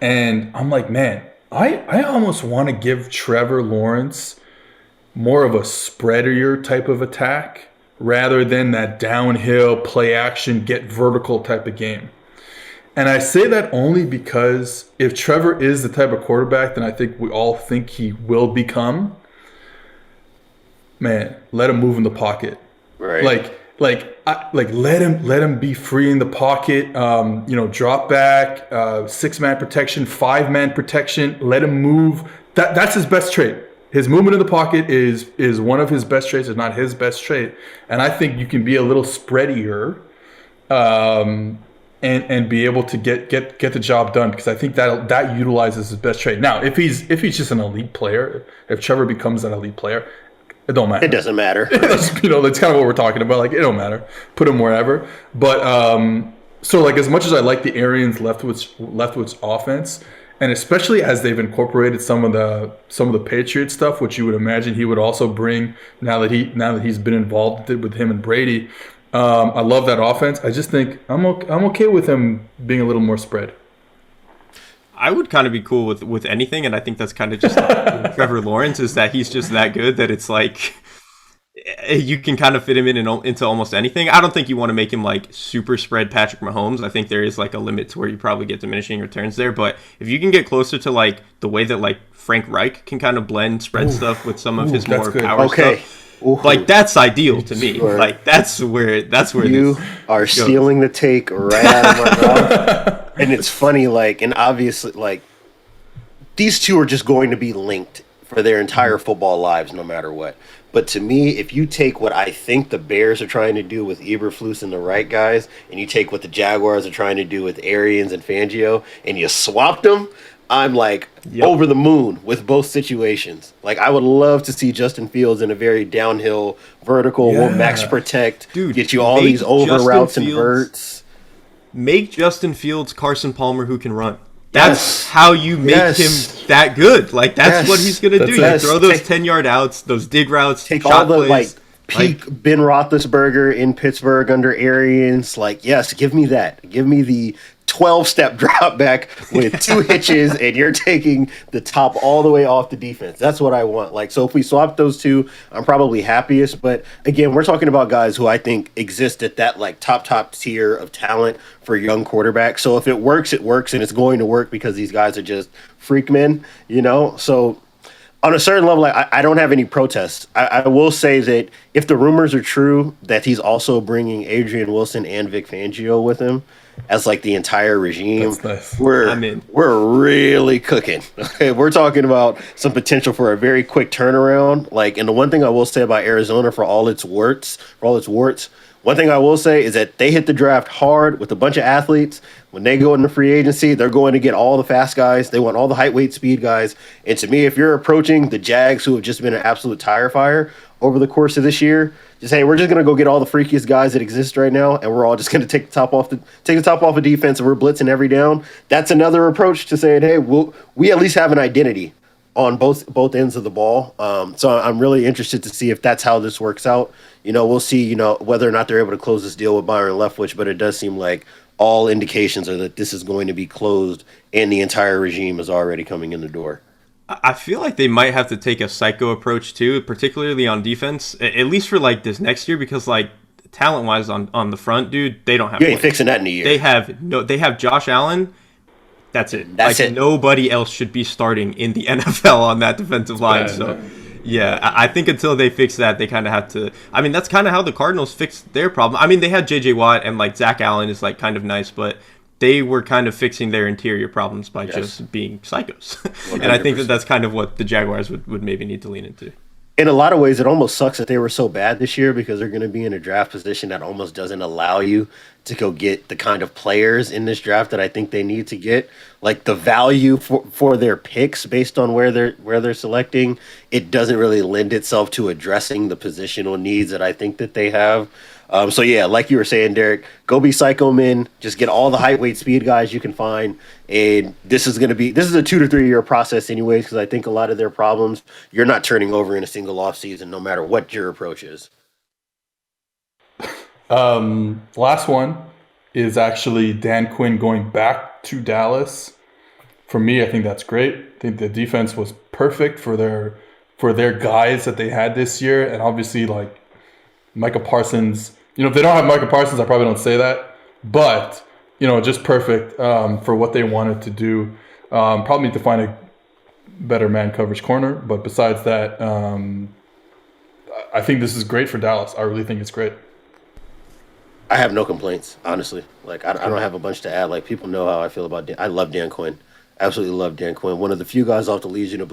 and I'm like, man, I almost want to give Trevor Lawrence more of a spreadier type of attack rather than that downhill, play action, get vertical type of game. And I say that only because if Trevor is the type of quarterback that I think we all think he will become, man, let him move in the pocket. Right. Let him be free in the pocket. Drop back, 6-man protection, 5-man protection. Let him move. That's his best trait. His movement in the pocket is one of his best traits, if not his best trait. And I think you can be a little spreadier, and be able to get the job done, because I think that utilizes his best trait. Now, if he's just an elite player, if Trevor becomes an elite player, it don't matter. It doesn't matter. That's kind of what we're talking about. Like, it don't matter. Put him wherever. But so like, as much as I like the Arians Leftwich offense, and especially as they've incorporated some of the Patriot stuff, which you would imagine he would also bring now that he's been involved with him and Brady. I love that offense. I just think I'm okay with him being a little more spread. I would kind of be cool with anything, and I think that's kind of just like Trevor Lawrence, is that he's just that good that it's like you can kind of fit him into almost anything. I don't think you want to make him like super spread Patrick Mahomes. I think there is like a limit to where you probably get diminishing returns there. But if you can get closer to like the way that like Frank Reich can kind of blend spread stuff with some of his more power stuff. Ooh. Like, that's ideal to me. Sure. Like, that's where you are stealing the take right out of my mouth. And it's funny, like, and obviously, like, these two are just going to be linked for their entire football lives, no matter what. But to me, if you take what I think the Bears are trying to do with Eberflus and the right guys, and you take what the Jaguars are trying to do with Arians and Fangio, and you swapped them, I'm like over the moon with both situations. Like, I would love to see Justin Fields in a very downhill, vertical, will max protect, get you all these over routes and verts. Make Justin Fields Carson Palmer who can run. That's how you make him that good. Like, that's what he's going to do. You throw those 10-yard outs, those dig routes, take shot all the, plays. Peak Ben Roethlisberger in Pittsburgh under Arians. Like, yes, give me that. Give me the 12-step drop back with 2 hitches, and you're taking the top all the way off the defense. That's what I want. Like, so if we swap those two, I'm probably happiest. But again, we're talking about guys who I think exist at that like top tier of talent for young quarterbacks. So if it works, and it's going to work because these guys are just freak men, you know. So on a certain level, I don't have any protests. I will say that if the rumors are true that he's also bringing Adrian Wilson and Vic Fangio with him as like the entire regime, nice. we're really cooking. Okay, we're talking about some potential for a very quick turnaround. Like, and the one thing I will say about Arizona, for all its warts, one thing I will say is that they hit the draft hard with a bunch of athletes. When they go into free agency, they're going to get all the fast guys. They want all the height, weight, speed guys. And to me, if you're approaching the Jags, who have just been an absolute tire fire over the course of this year, just hey, we're just going to go get all the freakiest guys that exist right now, and we're all just going to take the top off of defense, and we're blitzing every down. That's another approach to saying, hey, we at least have an identity on both ends of the ball. So I'm really interested to see if that's how this works out. You know, we'll see, you know, whether or not they're able to close this deal with Byron Leftwich, but it does seem like all indications are that this is going to be closed and the entire regime is already coming in the door. I feel like they might have to take a psycho approach too, particularly on defense, at least for like this next year, because like talent-wise on the front, dude, they don't have. You ain't fixing that in a year. They have Josh Allen. That's it. That's it. Nobody else should be starting in the NFL on that defensive line. Yeah, I think until they fix that, they kind of have to. I mean, that's kind of how the Cardinals fixed their problem. I mean, they had J.J. Watt and like Zach Allen is like kind of nice, but they were kind of fixing their interior problems by just being psychos. And I think that's kind of what the Jaguars would maybe need to lean into. In a lot of ways, it almost sucks that they were so bad this year because they're going to be in a draft position that almost doesn't allow you to go get the kind of players in this draft that I think they need to get. Like the value for their picks based on where they're selecting, it doesn't really lend itself to addressing the positional needs that I think that they have. So yeah, like you were saying, Derek, go be psycho men. Just get all the height, weight, speed guys you can find, and this is a 2 to 3 year process, anyways. Because I think a lot of their problems you're not turning over in a single off season, no matter what your approach is. Last one is actually Dan Quinn going back to Dallas. For me, I think that's great. I think the defense was perfect for their guys that they had this year, and obviously like Micah Parsons. You know, if they don't have Micah Parsons, I probably don't say that. But, you know, just perfect for what they wanted to do. Probably need to find a better man coverage corner. But besides that, I think this is great for Dallas. I really think it's great. I have no complaints, honestly. Like, I don't have a bunch to add. Like, people know how I feel about Dan. I love Dan Quinn. Absolutely love Dan Quinn. One of the few guys off the Legion of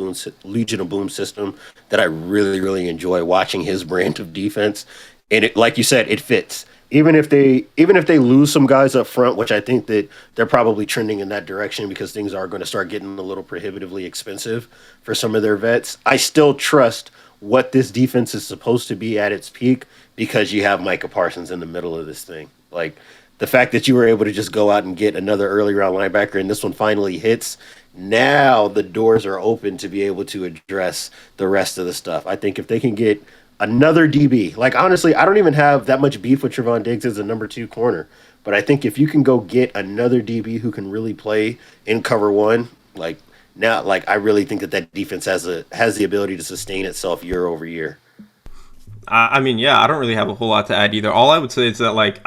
Boom system that I really, really enjoy watching his brand of defense. And it, like you said, it fits. Even if they lose some guys up front, which I think that they're probably trending in that direction because things are going to start getting a little prohibitively expensive for some of their vets, I still trust what this defense is supposed to be at its peak because you have Micah Parsons in the middle of this thing. Like, the fact that you were able to just go out and get another early round linebacker and this one finally hits, now the doors are open to be able to address the rest of the stuff. I think if they can get another DB, like honestly, I don't even have that much beef with Trevon Diggs as a number 2 corner, but I think if you can go get another DB who can really play in cover 1, like now, like I really think that defense has the ability to sustain itself year over year. I mean, yeah, I don't really have a whole lot to add either. All I would say is that like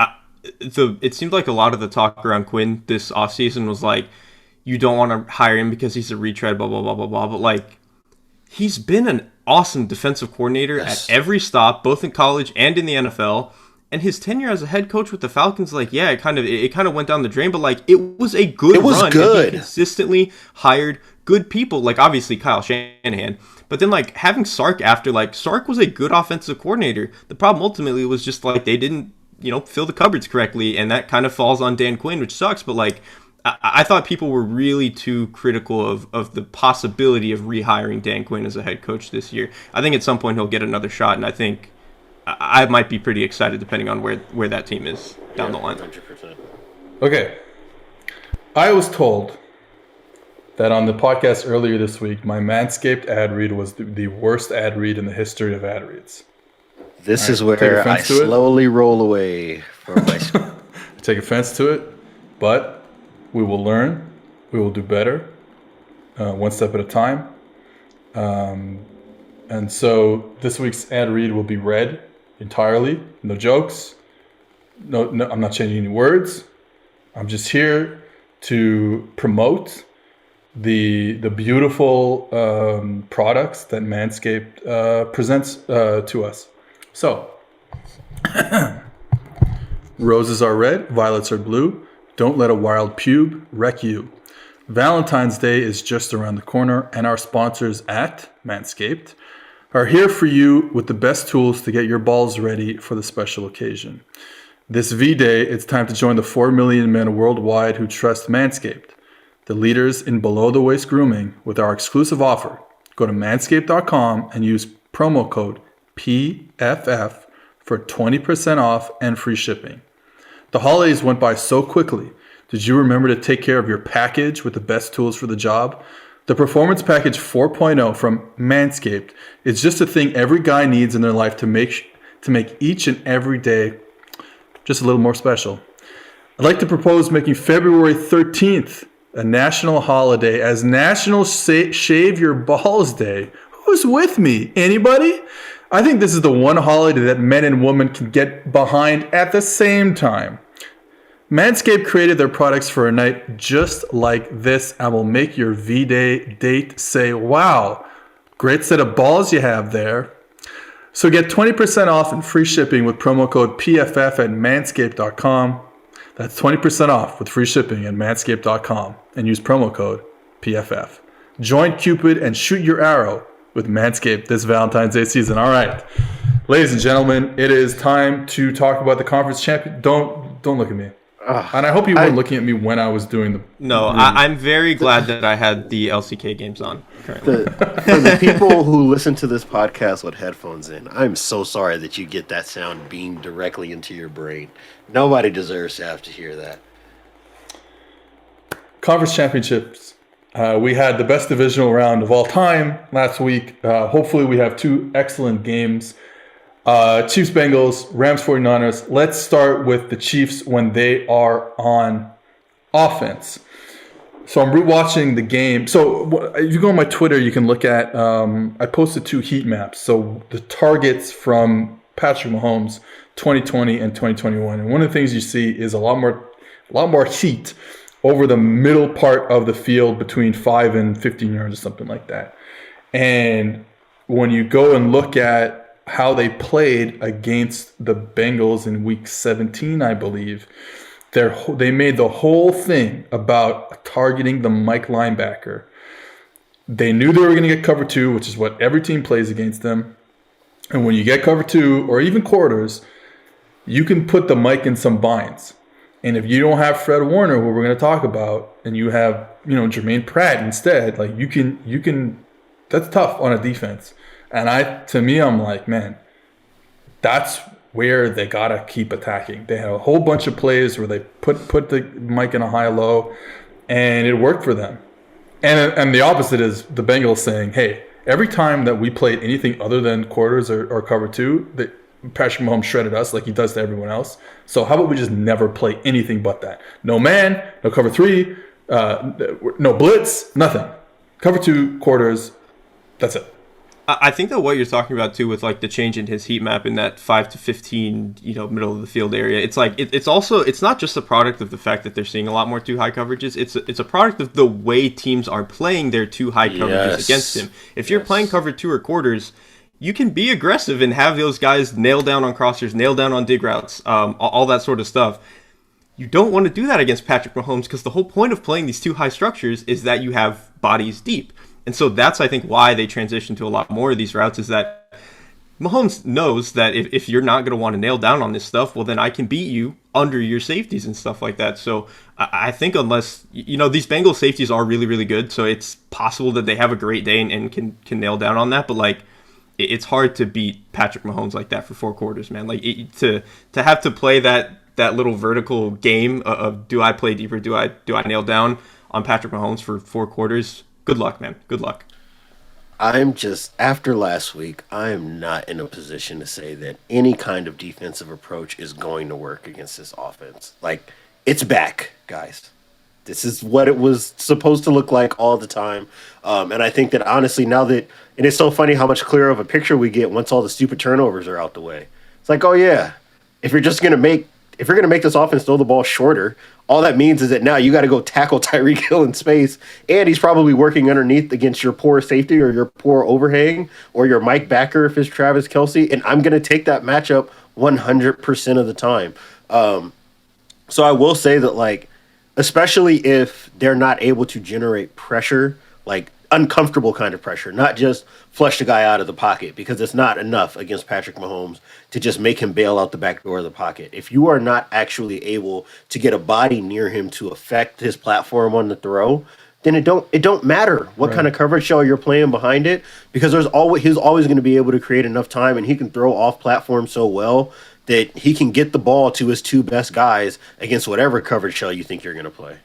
it seemed like a lot of the talk around Quinn this offseason was like, you don't want to hire him because he's a retread, blah, blah, blah, blah, blah. But like, he's been an awesome defensive coordinator at every stop, both in college and in the NFL. And his tenure as a head coach with the Falcons, like, yeah, it kind of went down the drain, but like, it was a good run. Good. And he consistently hired good people, like obviously Kyle Shanahan, but then like having Sark after, like Sark was a good offensive coordinator. The problem ultimately was just like they didn't, fill the cupboards correctly, and that kind of falls on Dan Quinn, which sucks. But like, I thought people were really too critical of the possibility of rehiring Dan Quinn as a head coach this year. I think at some point he'll get another shot, and I think I might be pretty excited depending on where that team is down the line. 100%. Okay. I was told that on the podcast earlier this week, my Manscaped ad read was the worst ad read in the history of ad reads. This is where I slowly roll away from my take offense to it, but We will learn. We will do better, one step at a time. And so this week's ad read will be read entirely. No jokes. No, I'm not changing any words. I'm just here to promote the beautiful products that Manscaped presents to us. So, roses are red, violets are blue. Don't let a wild pube wreck you. Valentine's Day is just around the corner, and our sponsors at Manscaped are here for you with the best tools to get your balls ready for the special occasion. This V-Day, it's time to join the 4 million men worldwide who trust Manscaped, the leaders in below-the-waist grooming, with our exclusive offer. Go to manscaped.com and use promo code PFF for 20% off and free shipping. The holidays went by so quickly. Did you remember to take care of your package with the best tools for the job? The Performance Package 4.0 from Manscaped is just a thing every guy needs in their life to make each and every day just a little more special. I'd like to propose making February 13th a national holiday as National Shave Your Balls Day. Who's with me? Anybody? I think this is the one holiday that men and women can get behind at the same time. Manscaped created their products for a night just like this and will make your V-Day date say, wow, great set of balls you have there. So get 20% off and free shipping with promo code PFF at manscaped.com. That's 20% off with free shipping at manscaped.com and use promo code PFF. Join Cupid and shoot your arrow with Manscaped this Valentine's Day season. All right, ladies and gentlemen, it is time to talk about the conference champion. Don't look at me. And I hope you weren't looking at me when I was doing the... No, I'm very glad that I had the LCK games on currently. For the people who listen to this podcast with headphones in, I'm so sorry that you get that sound beamed directly into your brain. Nobody deserves to have to hear that. Conference championships. We had the best divisional round of all time last week. Hopefully we have two excellent games. Chiefs, Bengals, Rams, 49ers. Let's start with the Chiefs when they are on offense. So I'm rewatching the game. So if you go on my Twitter, you can look at, I posted two heat maps. So the targets from Patrick Mahomes 2020 and 2021. And one of the things you see is a lot more heat over the middle part of the field between 5 and 15 yards or something like that. And when you go and look at how they played against the Bengals in week 17, I believe, they made the whole thing about targeting the Mike linebacker. They knew they were going to get cover 2, which is what every team plays against them. And when you get cover 2 or even quarters, you can put the Mike in some binds. And if you don't have Fred Warner, who we're going to talk about, and you have, Jermaine Pratt instead, like you can, that's tough on a defense. And I'm like, man, that's where they got to keep attacking. They had a whole bunch of plays where they put the Mike in a high-low, and it worked for them. And the opposite is the Bengals saying, hey, every time that we played anything other than quarters or cover 2, that Patrick Mahomes shredded us like he does to everyone else. So how about we just never play anything but that? No man, no cover 3, no blitz, nothing. Cover 2, quarters, that's it. I think that what you're talking about too, with like the change in his heat map in that 5 to 15, middle of the field area. It's like it's also, it's not just a product of the fact that they're seeing a lot more too high coverages. It's a product of the way teams are playing their too high coverages against him. If you're playing cover 2 or quarters, you can be aggressive and have those guys nail down on crossers, nail down on dig routes, all that sort of stuff. You don't want to do that against Patrick Mahomes because the whole point of playing these too high structures is that you have bodies deep. And so that's, I think, why they transition to a lot more of these routes, is that Mahomes knows that if you're not going to want to nail down on this stuff, well, then I can beat you under your safeties and stuff like that. So I think unless, these Bengals safeties are really, really good, so it's possible that they have a great day and can nail down on that. But, like, it's hard to beat Patrick Mahomes like that for 4 quarters, man. Like, to have to play that little vertical game of do I play deeper, do I nail down on Patrick Mahomes for 4 quarters, good luck, man. Good luck. After last week, I am not in a position to say that any kind of defensive approach is going to work against this offense. Like, it's back, guys. this is what it was supposed to look like all the time. And I think that honestly, now that, and it's so funny how much clearer of a picture we get once all the stupid turnovers are out the way. It's like, oh yeah, if you're gonna make this offense throw the ball shorter, all that means is that now you got to go tackle Tyreek Hill in space, and he's probably working underneath against your poor safety or your poor overhang or your Mike backer if it's Travis Kelce, and I'm gonna take that matchup 100% of the time. So I will say that, like, especially if they're not able to generate pressure, like uncomfortable kind of pressure, not just flush the guy out of the pocket, because it's not enough against Patrick Mahomes to just make him bail out the back door of the pocket. If you are not actually able to get a body near him to affect his platform on the throw, then it don't matter what kind of coverage shell you're playing behind it, because he's always going to be able to create enough time, and he can throw off platform so well that he can get the ball to his two best guys against whatever coverage shell you think you're going to play.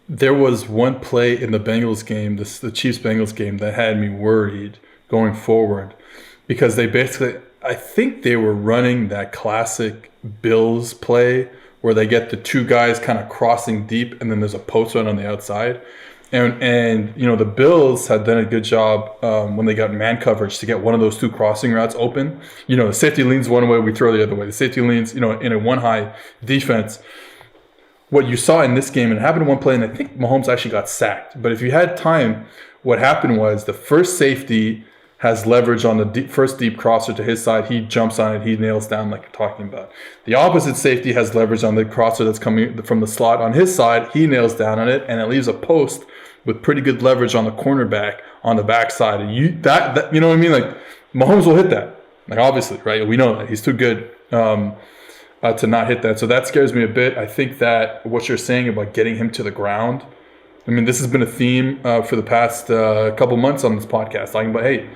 There was one play in the Bengals game, the Chiefs-Bengals game, that had me worried going forward, because they basically, I think they were running that classic Bills play where they get the two guys kind of crossing deep and then there's a post run on the outside. And you know, the Bills had done a good job when they got man coverage to get one of those two crossing routes open. You know, the safety leans one way, we throw the other way. The safety leans, you know, in a one-high defense. What you saw in this game, and it happened in one play, and I think Mahomes actually got sacked. But if you had time, what happened was the first safety has leverage on the first deep crosser to his side. He jumps on it. He nails down like you're talking about. The opposite safety has leverage on the crosser that's coming from the slot on his side. He nails down on it, and it leaves a post with pretty good leverage on the cornerback on the backside. And you that you know what I mean? Like, Mahomes will hit that. Like, obviously, right? We know that. He's too good to not hit that. So that scares me a bit. I think that what you're saying about getting him to the ground, I mean, this has been a theme for the past couple months on this podcast, talking about, hey,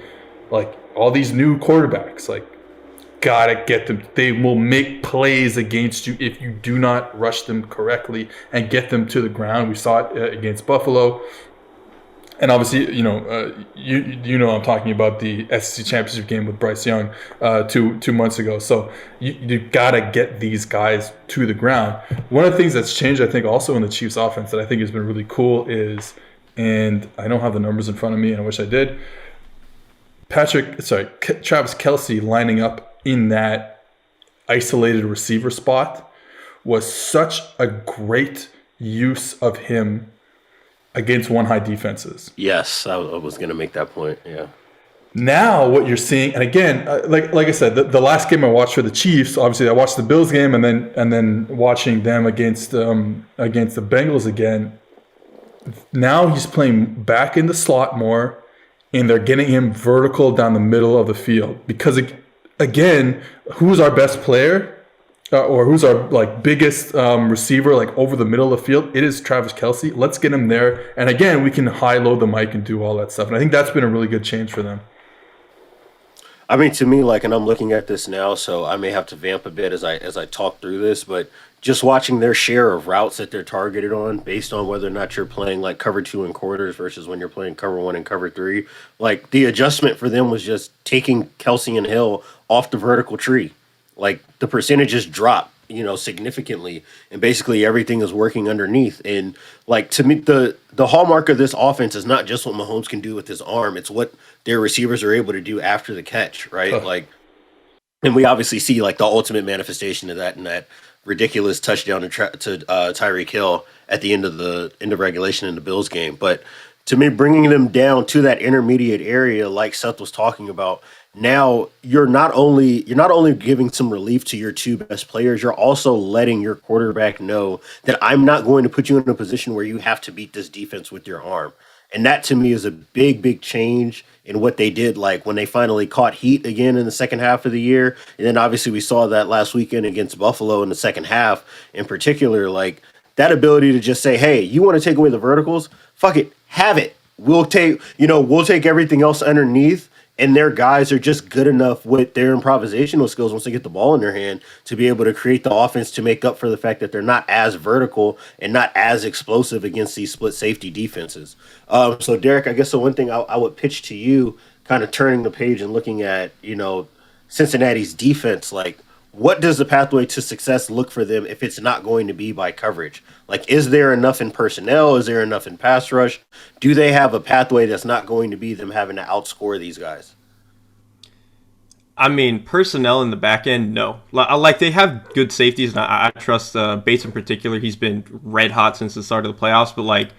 like, all these new quarterbacks, like, gotta get them. They will make plays against you if you do not rush them correctly and get them to the ground. We saw it against Buffalo. And obviously, you know, you know I'm talking about the NFC Championship game with Bryce Young 2 months ago. So you gotta get these guys to the ground. One of the things that's changed, I think, also in the Chiefs' offense that I think has been really cool is, and I don't have the numbers in front of me, and I wish I did. Travis Kelce lining up in that isolated receiver spot was such a great use of him against one-high defenses. Yes, I was going to make that point, yeah. Now what you're seeing, and again, like I said, the last game I watched for the Chiefs, obviously I watched the Bills game and then watching them against the Bengals again. Now he's playing back in the slot more, and they're getting him vertical down the middle of the field. Because, again, who's our best player? Or who's our biggest receiver over the middle of the field? It is Travis Kelce. Let's get him there. And again, we can high-load the mic and do all that stuff. And I think that's been a really good change for them. I mean, to me, and I'm looking at this now, so I may have to vamp a bit as I talk through this, but just watching their share of routes that they're targeted on based on whether or not you're playing cover 2 and quarters versus when you're playing cover 1 and cover 3, the adjustment for them was just taking Kelce and Hill off the vertical tree. The percentages drop, significantly, and basically everything is working underneath. And to me, the hallmark of this offense is not just what Mahomes can do with his arm; it's what their receivers are able to do after the catch, right? And we obviously see the ultimate manifestation of that in that ridiculous touchdown to Tyreek Hill at the end of regulation in the Bills game. But to me, bringing them down to that intermediate area, like Seth was talking about. Now you're not only giving some relief to your two best players, you're also letting your quarterback know that I'm not going to put you in a position where you have to beat this defense with your arm. And that to me is a big, big change in what they did when they finally caught heat again in the second half of the year. And then obviously we saw that last weekend against Buffalo in the second half in particular, that ability to just say, hey, you want to take away the verticals? Fuck it. Have it. We'll take everything else underneath. And their guys are just good enough with their improvisational skills once they get the ball in their hand to be able to create the offense to make up for the fact that they're not as vertical and not as explosive against these split safety defenses. So, Derek, I guess the one thing I would pitch to you, kind of turning the page and looking at, Cincinnati's defense, what does the pathway to success look for them if it's not going to be by coverage? Like, is there enough in personnel? Is there enough in pass rush? Do they have a pathway that's not going to be them having to outscore these guys? I mean, personnel in the back end, no. Like, they have good safeties, and I trust Bates in particular. He's been red hot since the start of the playoffs, but, like,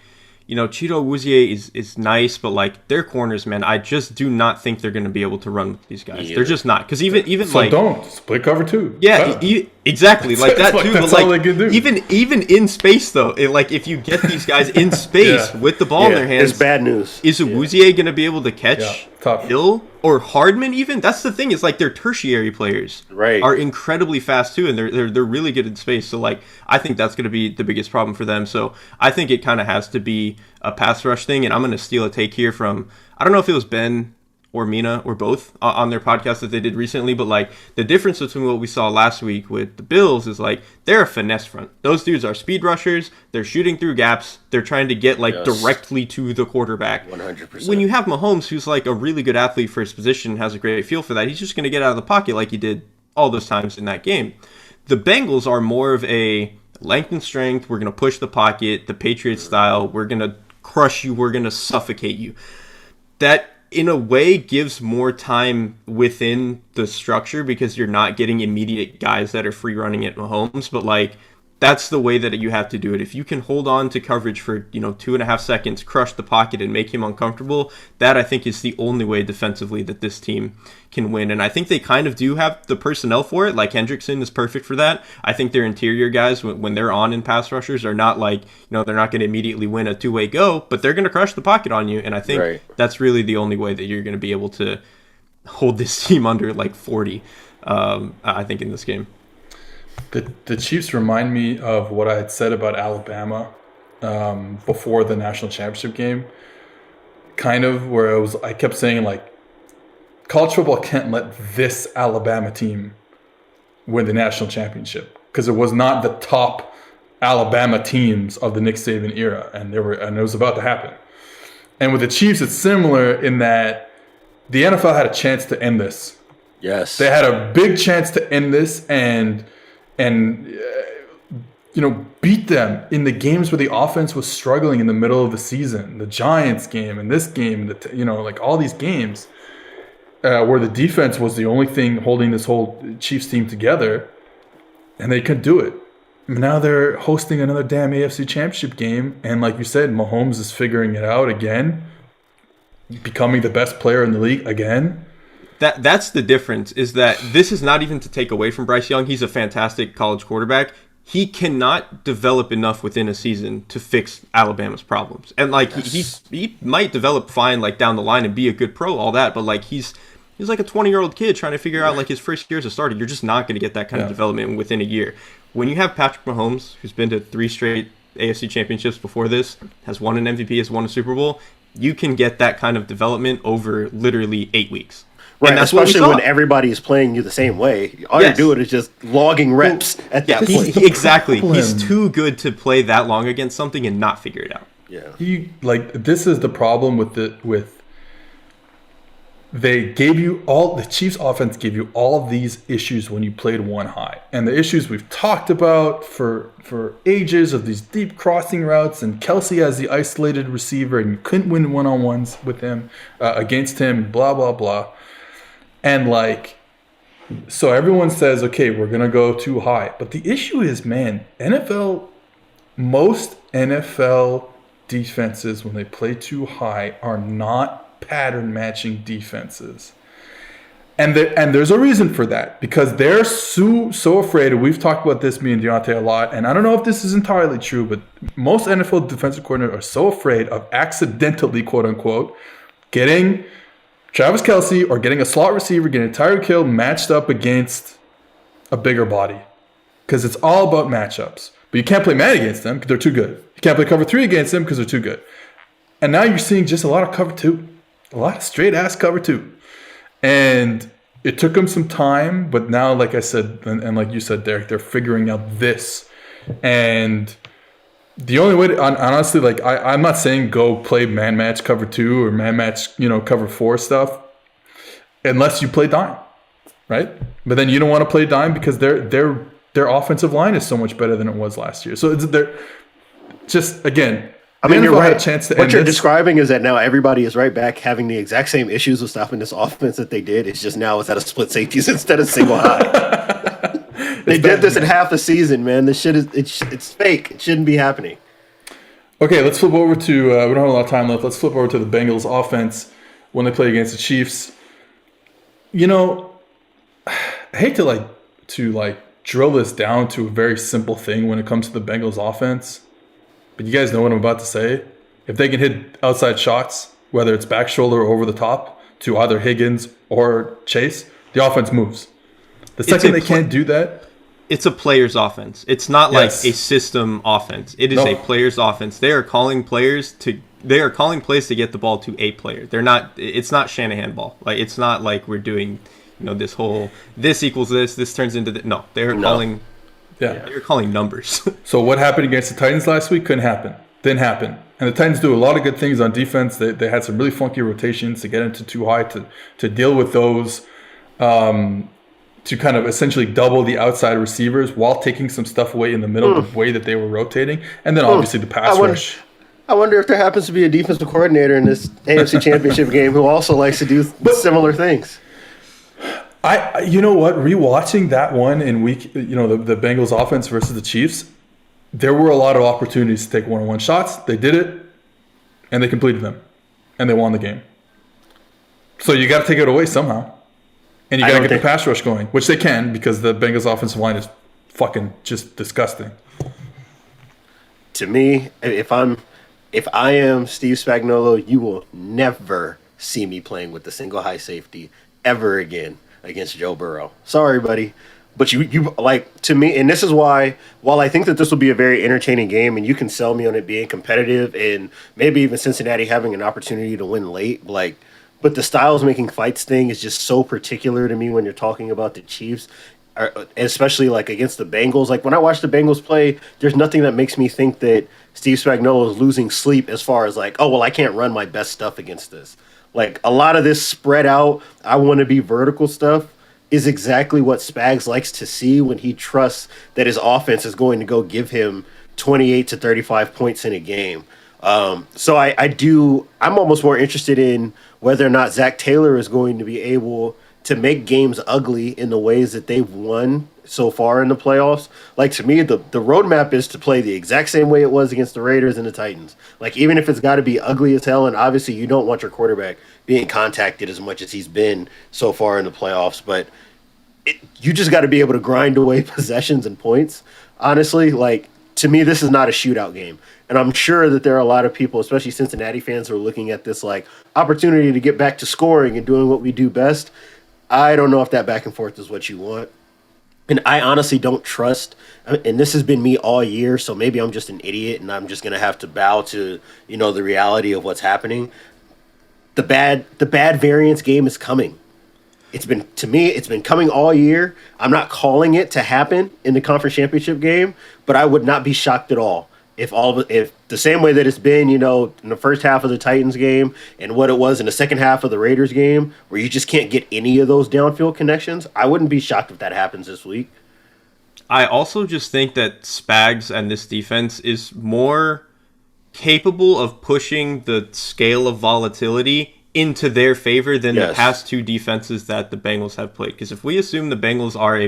you know, Cheeto Awuzie is nice, but, like, their corners, man, I just do not think they're going to be able to run with these guys. They're just not. Because even so like... don't. Split cover 2. Yeah, exactly. Like that, too. That's but, all they can do. Even in space, though, like, if you get these guys in space with the ball in their hands... It's bad news. Is Awuzie going to be able to catch tough. Hill or Hardman even? That's the thing. It's like their tertiary players are incredibly fast too, and they're really good in space. So like I think that's going to be the biggest problem for them. So I think it kind of has to be a pass rush thing. And I'm going to steal a take here from, I don't know if it was Ben or Mina or both on their podcast that they did recently, but like the difference between what we saw last week with the Bills is like they're a finesse front. Those dudes are speed rushers. They're shooting through gaps. They're trying to get like directly to the quarterback. 100%. When you have Mahomes, who's like a really good athlete for his position and has a great feel for that, he's just going to get out of the pocket like he did all those times in that game. The Bengals are more of a length and strength. We're going to push the pocket, the Patriots style. We're going to crush you. We're going to suffocate you. That in a way gives more time within the structure because you're not getting immediate guys that are free running at Mahomes, but like that's the way that you have to do it. If you can hold on to coverage for 2.5 seconds, crush the pocket and make him uncomfortable, that I think is the only way defensively that this team can win. And I think they kind of do have the personnel for it. Like Hendrickson is perfect for that. I think their interior guys, when they're on in pass rushers, are not like, they're not going to immediately win a two-way go, but they're going to crush the pocket on you. And I think that's really the only way that you're going to be able to hold this team under like 40, I think, in this game. The Chiefs remind me of what I had said about Alabama before the national championship game. Kind of where I kept saying like, college football can't let this Alabama team win the national championship because it was not the top Alabama teams of the Nick Saban era, and it was about to happen. And with the Chiefs, it's similar in that the NFL had a chance to end this. Yes, they had a big chance to end this and beat them in the games where the offense was struggling in the middle of the season. The Giants game and this game, like all these games where the defense was the only thing holding this whole Chiefs team together, and they couldn't do it. Now they're hosting another damn AFC Championship game, and like you said, Mahomes is figuring it out again, becoming the best player in the league again. That's the difference, is that this is not even to take away from Bryce Young. He's a fantastic college quarterback. He cannot develop enough within a season to fix Alabama's problems. And like he might develop fine like down the line and be a good pro, all that, but like he's like a 20-year-old kid trying to figure out like his first year as a starter. You're just not going to get that kind of development within a year. When you have Patrick Mahomes, who's been to 3 straight AFC championships before this, has won an MVP, has won a Super Bowl, you can get that kind of development over literally 8 weeks. Right, and that's especially when everybody is playing you the same way. All you're doing is just logging reps at that point. Exactly. He's too good to play that long against something and not figure it out. Yeah. This is the problem they gave you the Chiefs offense gave you all of these issues when you played one high. And the issues we've talked about for ages of these deep crossing routes and Kelsey as the isolated receiver and you couldn't win one-on-ones with him, against him, blah, blah, blah. And so everyone says, okay, we're going to go too high. But the issue is, man, most NFL defenses, when they play too high, are not pattern matching defenses. And there's a reason for that, because they're so afraid, and we've talked about this, me and Diante, a lot, and I don't know if this is entirely true, but most NFL defensive coordinators are so afraid of accidentally, quote unquote, getting Travis Kelsey or getting a slot receiver, getting Tyreek Hill matched up against a bigger body. Because it's all about matchups. But you can't play man against them because they're too good. You can't play cover 3 against them because they're too good. And now you're seeing just a lot of cover 2. A lot of straight-ass cover 2. And it took them some time, but now, like I said, and like you said, Derek, they're figuring out this. And the only way to, honestly, like I'm not saying go play man match cover 2 or man match, cover 4 stuff, unless you play dime. right? But then you don't want to play dime because their offensive line is so much better than it was last year. So they're just, again, I mean, you're NFL had right. a chance to What end you're this. describing is that now everybody is right back having the exact same issues with stopping this offense that they did. It's just now it's out of split safeties instead of single high. They did this in half the season, man. This shit is it's fake. It shouldn't be happening. Okay, let's flip over to, we don't have a lot of time left. Let's flip over to the Bengals offense when they play against the Chiefs. You know, I hate to drill this down to a very simple thing when it comes to the Bengals offense. But you guys know what I'm about to say. If they can hit outside shots, whether it's back shoulder or over the top to either Higgins or Chase, the offense moves. The second they can't do that, it's a player's offense. It's not like a system offense. It is a player's offense. They are calling plays to get the ball to a player. It's not Shanahan ball. Like, it's not like we're doing, this equals this turns into that. No, they're calling. Yeah, they're calling numbers. So what happened against the Titans last week couldn't happen. Didn't happen. And the Titans do a lot of good things on defense. They had some really funky rotations to get into too high to deal with those, to kind of essentially double the outside receivers while taking some stuff away in the middle the way that they were rotating. And then obviously the pass rush. I wonder if there happens to be a defensive coordinator in this NFC Championship game who also likes to do similar things. You know what? Rewatching that one in week, the Bengals offense versus the Chiefs, there were a lot of opportunities to take one-on-one shots. They did it, and they completed them, and they won the game. So you got to take it away somehow, and you got to get the pass rush going, which they can because the Bengals offensive line is fucking just disgusting. To me, if I am Steve Spagnuolo, you will never see me playing with the single high safety ever again against Joe Burrow. Sorry, buddy. But you like, to me, and this is why, while I think that this will be a very entertaining game and you can sell me on it being competitive and maybe even Cincinnati having an opportunity to win late, but the Styles making fights thing is just so particular to me when you're talking about the Chiefs, especially against the Bengals. Like, when I watch the Bengals play, there's nothing that makes me think that Steve Spagnuolo is losing sleep as far as I can't run my best stuff against this. Like, a lot of this spread out, I want to be vertical stuff is exactly what Spags likes to see when he trusts that his offense is going to go give him 28 to 35 points in a game. So I'm almost more interested in whether or not Zach Taylor is going to be able to make games ugly in the ways that they've won so far in the playoffs. Like, to me, the roadmap is to play the exact same way it was against the Raiders and the Titans. Like, even if it's got to be ugly as hell, and obviously you don't want your quarterback being contacted as much as he's been so far in the playoffs, but you just got to be able to grind away possessions and points. Honestly, to me, this is not a shootout game. And I'm sure that there are a lot of people, especially Cincinnati fans, who are looking at this opportunity to get back to scoring and doing what we do best. I don't know if that back and forth is what you want. And I honestly don't trust, and this has been me all year, so maybe I'm just an idiot and I'm just going to have to bow to, the reality of what's happening. The bad variance game is coming. It's been coming all year. I'm not calling it to happen in the conference championship game, but I would not be shocked at all if the same way that it's been, in the first half of the Titans game and what it was in the second half of the Raiders game, where you just can't get any of those downfield connections. I wouldn't be shocked if that happens this week. I also just think that Spags and this defense is more capable of pushing the scale of volatility into their favor than the past two defenses that the Bengals have played. Because if we assume the Bengals are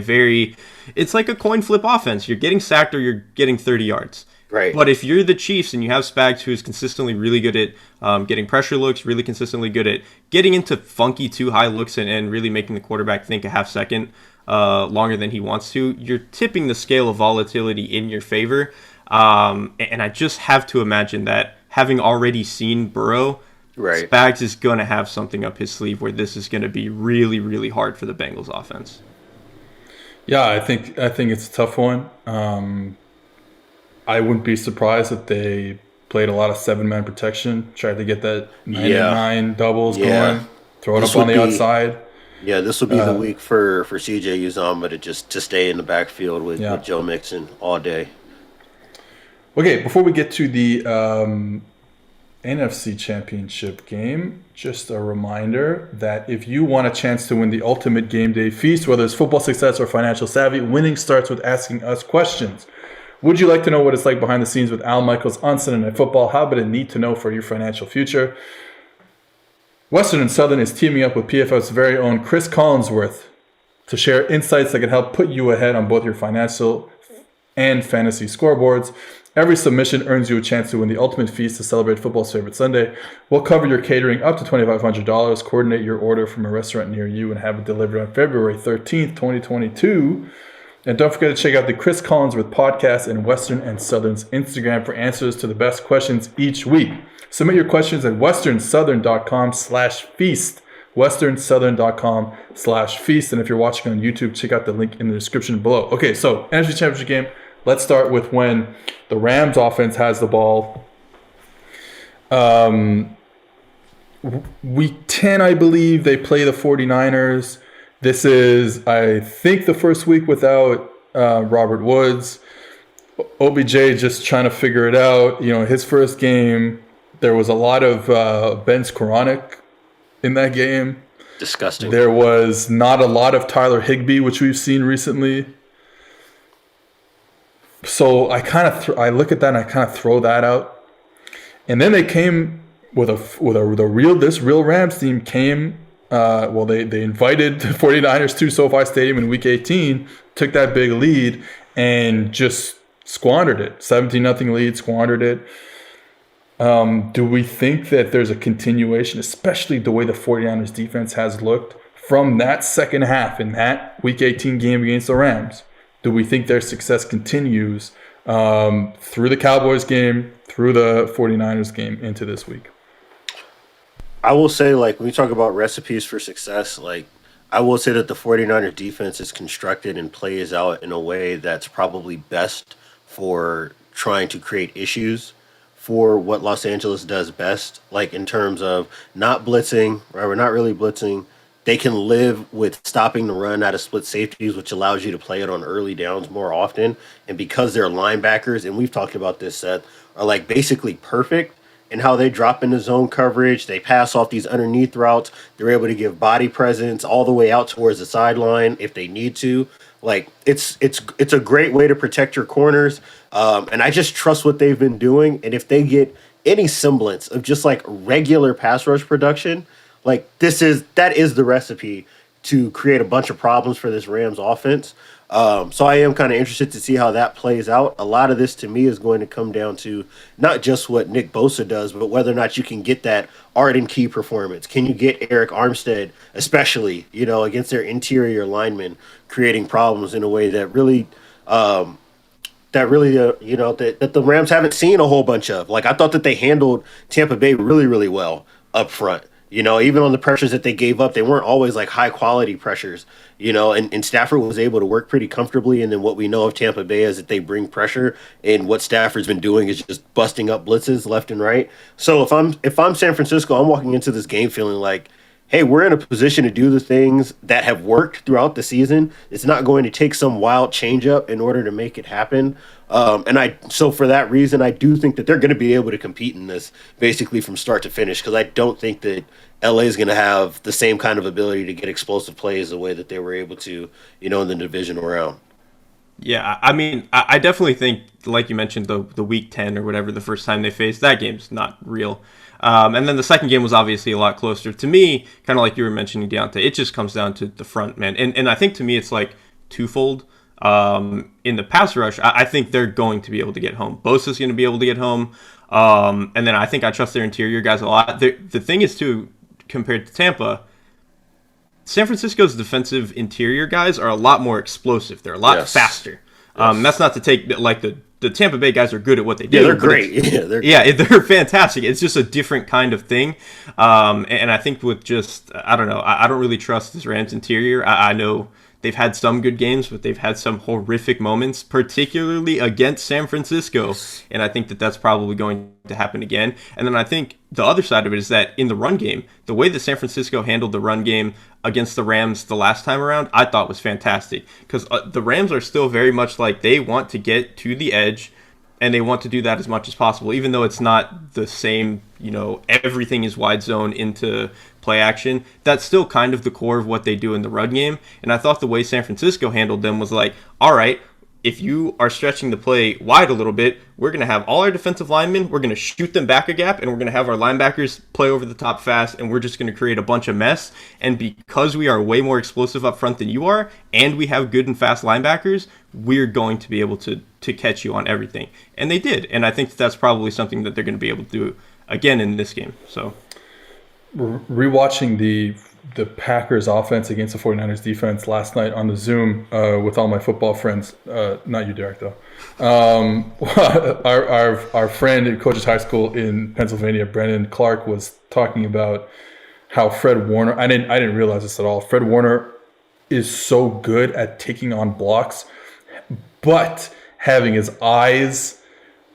it's like a coin flip offense. You're getting sacked or you're getting 30 yards. Right. But if you're the Chiefs and you have Spags, who is consistently really good at getting pressure looks, really consistently good at getting into funky too high looks and really making the quarterback think a half second longer than he wants to, you're tipping the scale of volatility in your favor. And I just have to imagine that, having already seen Burrow, Spags is going to have something up his sleeve where this is going to be really, really hard for the Bengals offense. Yeah, I think it's a tough one. I wouldn't be surprised if they played a lot of 7-man protection, tried to get that 9 doubles going, throw it up on the outside. Yeah, this will be the week for CJ Uzomah to stay in the backfield with Joe Mixon all day. Okay, before we get to the NFC Championship game. Just a reminder that if you want a chance to win the ultimate game day feast, whether it's football success or financial savvy, winning starts with asking us questions. Would you like to know what it's like behind the scenes with Al Michaels on Sunday Night Football? How about a need to know for your financial future? Western and Southern is teaming up with PFF's very own Chris Collinsworth to share insights that can help put you ahead on both your financial and fantasy scoreboards. Every submission earns you a chance to win the ultimate feast to celebrate football's favorite Sunday. We'll cover your catering up to $2,500, coordinate your order from a restaurant near you, and have it delivered on February 13th, 2022. And don't forget to check out the Chris Collinsworth podcast and Western and Southern's Instagram for answers to the best questions each week. Submit your questions at westernsouthern.com/feast. westernsouthern.com/feast. And if you're watching on YouTube, check out the link in the description below. Okay, so NFC Championship game. Let's start with when the Rams offense has the ball. Week 10, I believe, they play the 49ers. This is, I think, the first week without Robert Woods. OBJ just trying to figure it out. You know, his first game, there was a lot of Ben Skoranek in that game. Disgusting. There was not a lot of Tyler Higbee, which we've seen recently. So I kind of I look at that and I kind of throw that out. And then they came with this real Rams team came. They invited the 49ers to SoFi Stadium in Week 18, took that big lead, and just squandered it. 17-0 lead, squandered it. Do we think that there's a continuation, especially the way the 49ers defense has looked from that second half in that Week 18 game against the Rams? Do we think their success continues through the Cowboys game, through the 49ers game, into this week? I will say, like, when we talk about recipes for success, like, I will say that the 49er defense is constructed and plays out in a way that's probably best for trying to create issues for what Los Angeles does best, like in terms of not blitzing, right? We're not really blitzing. They can live with stopping the run out of split safeties, which allows you to play it on early downs more often. And because they're linebackers, and we've talked about this, Seth, are like basically perfect in how they drop into zone coverage. They pass off these underneath routes. They're able to give body presence all the way out towards the sideline if they need to. Like, it's a great way to protect your corners. And I just trust what they've been doing. And if they get any semblance of just like regular pass rush production, like that is the recipe to create a bunch of problems for this Rams offense. So I am kind of interested to see how that plays out. A lot of this to me is going to come down to not just what Nick Bosa does, but whether or not you can get that Arden Key performance. Can you get Eric Armstead, especially, against their interior linemen, creating problems in a way that that the Rams haven't seen a whole bunch of. Like, I thought that they handled Tampa Bay really, really well up front. Even on the pressures that they gave up, they weren't always like high quality pressures, and Stafford was able to work pretty comfortably. And then what we know of Tampa Bay is that they bring pressure, and what Stafford's been doing is just busting up blitzes left and right. So if I'm San Francisco, I'm walking into this game feeling like, hey, we're in a position to do the things that have worked throughout the season. It's not going to take some wild changeup in order to make it happen. So for that reason, I do think that they're going to be able to compete in this basically from start to finish, because I don't think that LA is going to have the same kind of ability to get explosive plays the way that they were able to, in the divisional round. Yeah, I mean, I definitely think, like you mentioned, the Week 10 or whatever, the first time they faced, that game's not real. And then the second game was obviously a lot closer. To me, kind of like you were mentioning, Diante, it just comes down to the front, man. And I think to me it's like twofold. In the pass rush, I think they're going to be able to get home. Bosa's going to be able to get home. And then I think I trust their interior guys a lot. The thing is, too, compared to Tampa, San Francisco's defensive interior guys are a lot more explosive. They're a lot faster. Yes. That's not to take, like, the Tampa Bay guys are good at what they do. Yeah, they're great. They're fantastic. It's just a different kind of thing. And I think with just, I don't know, I don't really trust this Rams interior. I know they've had some good games, but they've had some horrific moments, particularly against San Francisco. And I think that that's probably going to happen again. And then I think the other side of it is that in the run game, the way that San Francisco handled the run game against the Rams the last time around, I thought was fantastic. Because the Rams are still very much like they want to get to the edge, And they want to do that as much as possible, even though it's not the same, everything is wide zone into play action. That's still kind of the core of what they do in the run game. And I thought the way San Francisco handled them was like, all right, if you are stretching the play wide a little bit, we're going to have all our defensive linemen, we're going to shoot them back a gap, and we're going to have our linebackers play over the top fast, and we're just going to create a bunch of mess. And because we are way more explosive up front than you are, and we have good and fast linebackers, we're going to be able to catch you on everything. And they did. And I think that's probably something that they're going to be able to do again in this game. So rewatching the Packers offense against the 49ers defense last night on the Zoom with all my football friends, not you, Derek, though. Our friend who coaches high school in Pennsylvania, Brendan Clark, was talking about how Fred Warner, I didn't realize this at all. Fred Warner is so good at taking on blocks, but having his eyes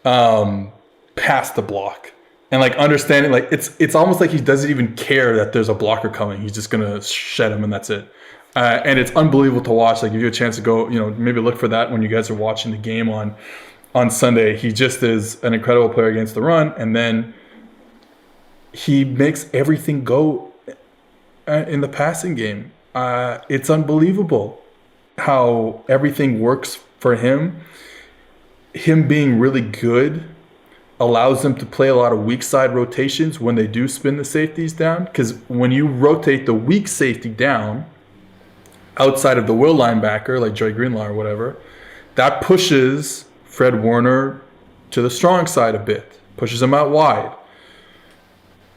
past the block. And like understanding, like it's almost like he doesn't even care that there's a blocker coming. He's just gonna shed him, and that's it. And it's unbelievable to watch. Like if you have a chance to go, maybe look for that when you guys are watching the game on Sunday. He just is an incredible player against the run, and then he makes everything go in the passing game. It's unbelievable how everything works for him. Him being really good allows them to play a lot of weak side rotations when they do spin the safeties down. Because when you rotate the weak safety down outside of the will linebacker, like Joey Greenlaw or whatever, that pushes Fred Warner to the strong side a bit, pushes him out wide.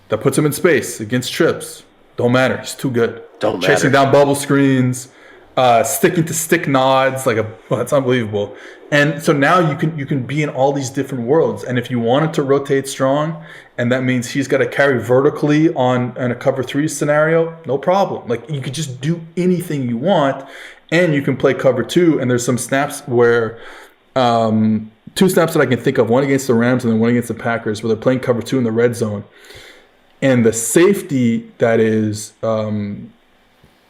That puts him in space against trips. Don't matter. He's too good. Don't matter. Chasing down bubble screens, sticking to stick nods, it's unbelievable. And so now you can be in all these different worlds. And if you wanted to rotate strong, and that means he's got to carry vertically in a cover 3 scenario, no problem. Like you could just do anything you want, and you can play cover 2. And there's some snaps where 2 snaps that I can think of, one against the Rams and then one against the Packers, where they're playing cover 2 in the red zone. And the safety that is kind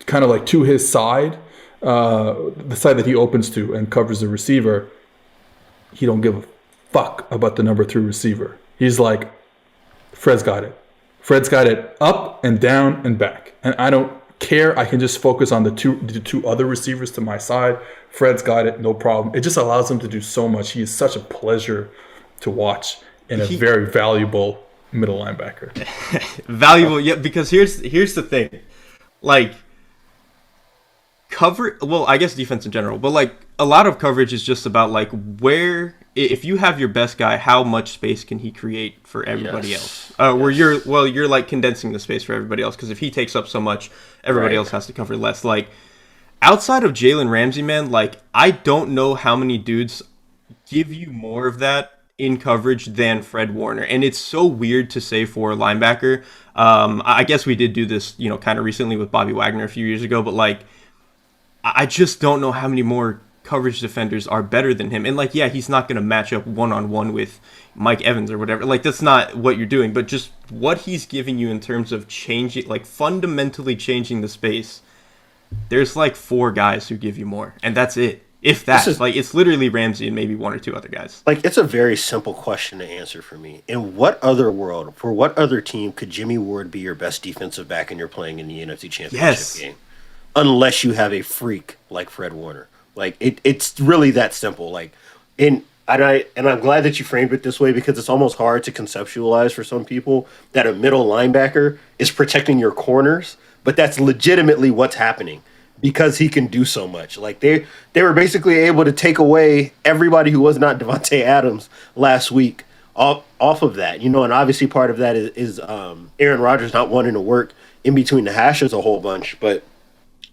of like to his side, the side that he opens to and covers the receiver, he don't give a fuck about the number 3 receiver. He's like, Fred's got it. Fred's got it up and down and back. And I don't care. I can just focus on the two other receivers to my side. Fred's got it, no problem. It just allows him to do so much. He is such a pleasure to watch and a very valuable middle linebacker. Valuable, yeah, because here's the thing. Like, I guess defense in general, but like a lot of coverage is just about like where, if you have your best guy, how much space can he create for everybody else? Where you're like condensing the space for everybody else, because if he takes up so much, everybody else has to cover less. Like outside of Jalen Ramsey, man, like I don't know how many dudes give you more of that in coverage than Fred Warner. And it's so weird to say for a linebacker. I guess we did do this, kind of recently with Bobby Wagner a few years ago, but like I just don't know how many more coverage defenders are better than him. And like, yeah, he's not going to match up one-on-one with Mike Evans or whatever. Like, that's not what you're doing, but just what he's giving you in terms of changing, like fundamentally changing the space. There's like 4 guys who give you more, and that's it. If that, it's literally Ramsey and maybe 1 or 2 other guys. Like, it's a very simple question to answer for me. In what other world, for what other team could Jimmy Ward be your best defensive back and you're playing in the NFC Championship game? Unless you have a freak like Fred Warner. Like, it's really that simple. Like, and I'm glad that you framed it this way, because it's almost hard to conceptualize for some people that a middle linebacker is protecting your corners, but that's legitimately what's happening, because he can do so much. Like they were basically able to take away everybody who was not Devontae Adams last week off of that, and obviously part of that is Aaron Rodgers not wanting to work in between the hashes a whole bunch, but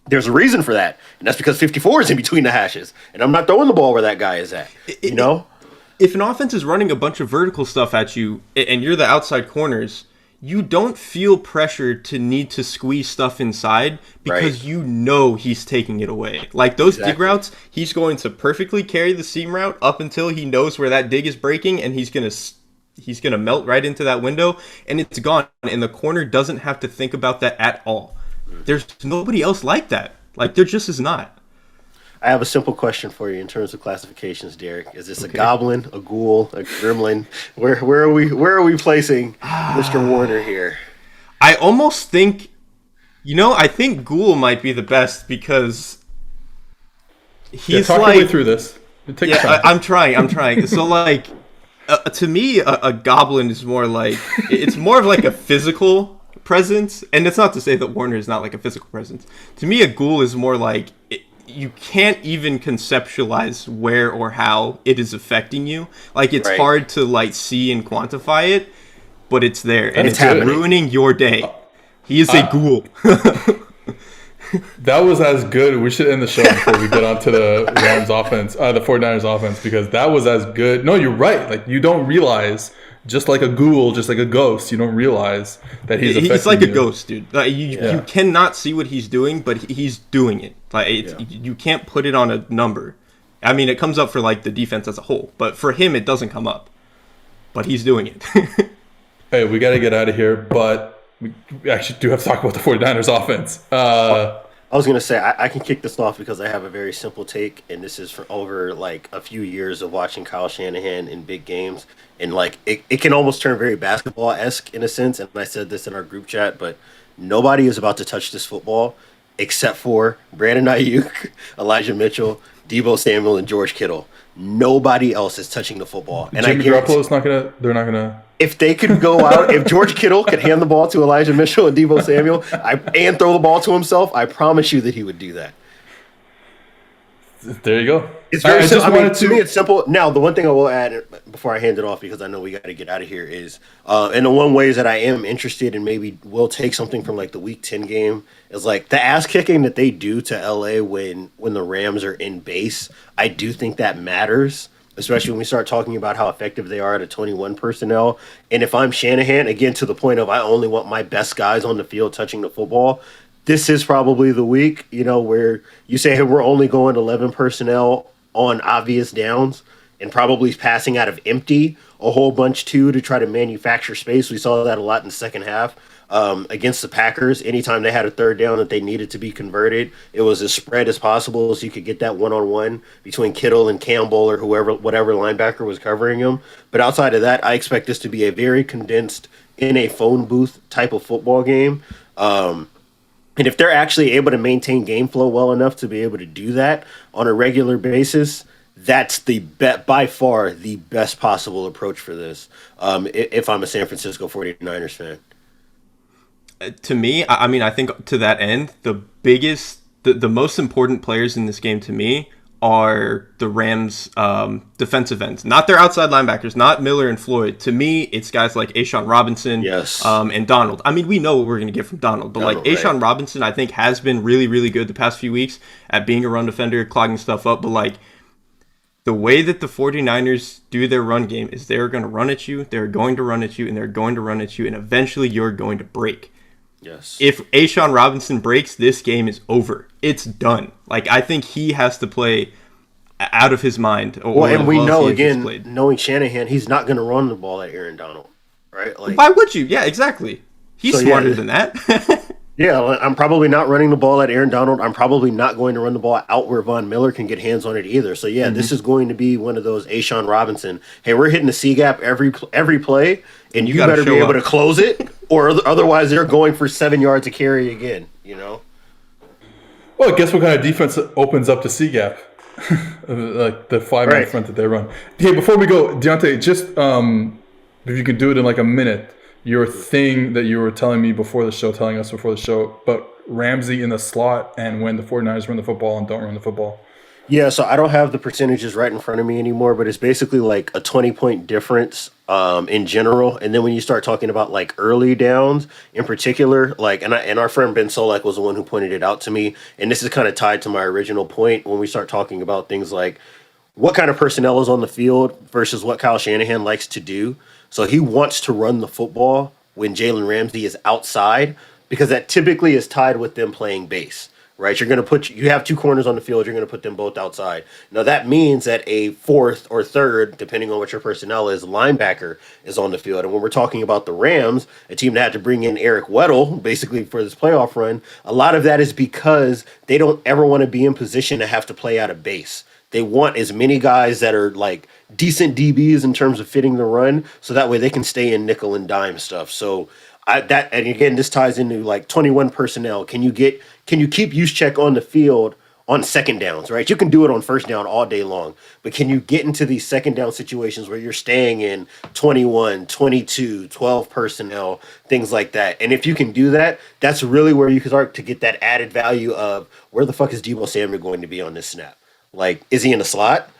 there's a reason for that, and that's because 54 is in between the hashes, and I'm not throwing the ball where that guy is at. If an offense is running a bunch of vertical stuff at you, and you're the outside corners, you don't feel pressure to need to squeeze stuff inside, because he's taking it away. Like those dig routes, he's going to perfectly carry the seam route up until he knows where that dig is breaking, and he's gonna melt right into that window, and it's gone. And the corner doesn't have to think about that at all. There's nobody else like that. Like, there just is not. I have a simple question for you in terms of classifications, Derek. Is this a goblin, a ghoul, a gremlin? Where are we placing Mr. Warner here? I almost think, I think ghoul might be the best because he's talk like your way through this. Take time. I'm trying. So like, to me, a goblin is more like it's more of like a physical presence, and it's not to say that Warner is not like a physical presence. To me, a ghoul is more like you can't even conceptualize where or how it is affecting you. Like it's hard to like see and quantify it, but it's there and it's ruining your day. He is a ghoul. That was as good. We should end the show before we get onto the Rams offense, the 49ers offense, because that was as good. No, you're right. Like you don't realize, just like a ghoul, just like a ghost, you don't realize that he's like you. A ghost, dude. Like, you cannot see what he's doing, but he's doing it. Like you can't put it on a number. I mean, it comes up for like the defense as a whole, but for him, it doesn't come up. But he's doing it. Hey, we got to get out of here, but we actually do have to talk about the 49ers offense. I was going to say, I can kick this off because I have a very simple take, and this is for over, like, a few years of watching Kyle Shanahan in big games. And, like, it can almost turn very basketball-esque in a sense, and I said this in our group chat, but nobody is about to touch this football except for Brandon Ayuk, Elijah Mitchell, Deebo Samuel, and George Kittle. Nobody else is touching the football. And Jimmy Garoppolo's they're not going to... If they could go out, if George Kittle could hand the ball to Elijah Mitchell and Deebo Samuel and throw the ball to himself, I promise you that he would do that. There you go. It's very simple. I mean, to me, it's simple. Now, the one thing I will add before I hand it off, because I know we got to get out of here, is and the one ways that I am interested and maybe will take something from like the Week 10 game is like the ass kicking that they do to LA when the Rams are in base. I do think that matters, especially when we start talking about how effective they are at a 21 personnel. And if I'm Shanahan, again, to the point of I only want my best guys on the field touching the football, this is probably the week, where you say, hey, we're only going 11 personnel on obvious downs and probably passing out of empty a whole bunch too to try to manufacture space. We saw that a lot in the second half. Against the Packers, anytime they had a third down that they needed to be converted, it was as spread as possible so you could get that one-on-one between Kittle and Campbell or whatever linebacker was covering him. But outside of that, I expect this to be a very condensed, in a phone booth type of football game. And if they're actually able to maintain game flow well enough to be able to do that on a regular basis, that's by far the best possible approach for this, if I'm a San Francisco 49ers fan. To me, I mean, I think to that end, the most important players in this game to me are the Rams' defensive ends, not their outside linebackers, not Miller and Floyd. To me, it's guys like A'Shawn Robinson, and Donald. I mean, we know what we're going to get from Donald, but A'Shawn Robinson, I think, has been really, really good the past few weeks at being a run defender, clogging stuff up. But like the way that the 49ers do their run game is they're going to run at you, they're going to run at you, and they're going to run at you, and eventually you're going to break. Yes. If A'Shawn Robinson breaks, this game is over. It's done. Like, I think he has to play out of his mind. And we know, again, knowing Shanahan, he's not going to run the ball at Aaron Donald, right? Like, why would you? Yeah, exactly. He's smarter than that. Yeah, I'm probably not running the ball at Aaron Donald. I'm probably not going to run the ball out where Von Miller can get hands on it either. So, this is going to be one of those A'Shawn Robinson, hey, we're hitting the C-gap every play, and you better be able to close it, or otherwise they're going for 7 yards to carry again, Well, guess what kind of defense opens up the C-gap? Like the 5-man front that they run. Hey, before we go, Diante, just if you could do it in like a minute, your thing that you were telling us before the show, but Ramsey in the slot and when the 49ers run the football and don't run the football. Yeah, so I don't have the percentages right in front of me anymore, but it's basically like a 20-point difference in general. And then when you start talking about like early downs in particular, like, and our friend Ben Solak was the one who pointed it out to me. And this is kind of tied to my original point when we start talking about things like what kind of personnel is on the field versus what Kyle Shanahan likes to do. So he wants to run the football when Jalen Ramsey is outside because that typically is tied with them playing base, right? You have two corners on the field. You're going to put them both outside. Now that means that a fourth or third, depending on what your personnel is, linebacker is on the field. And when we're talking about the Rams, a team that had to bring in Eric Weddle basically for this playoff run, a lot of that is because they don't ever want to be in position to have to play out of base. They want as many guys that are like decent DBs in terms of fitting the run, so that way they can stay in nickel and dime stuff. So and again, this ties into like 21 personnel. Can you keep Juszczyk on the field on second downs, right? You can do it on first down all day long, but can you get into these second down situations where you're staying in 21, 22, 12 personnel, things like that? And if you can do that, that's really where you can start to get that added value of where the fuck is Deebo Samuel going to be on this snap? Like, is he in the slot?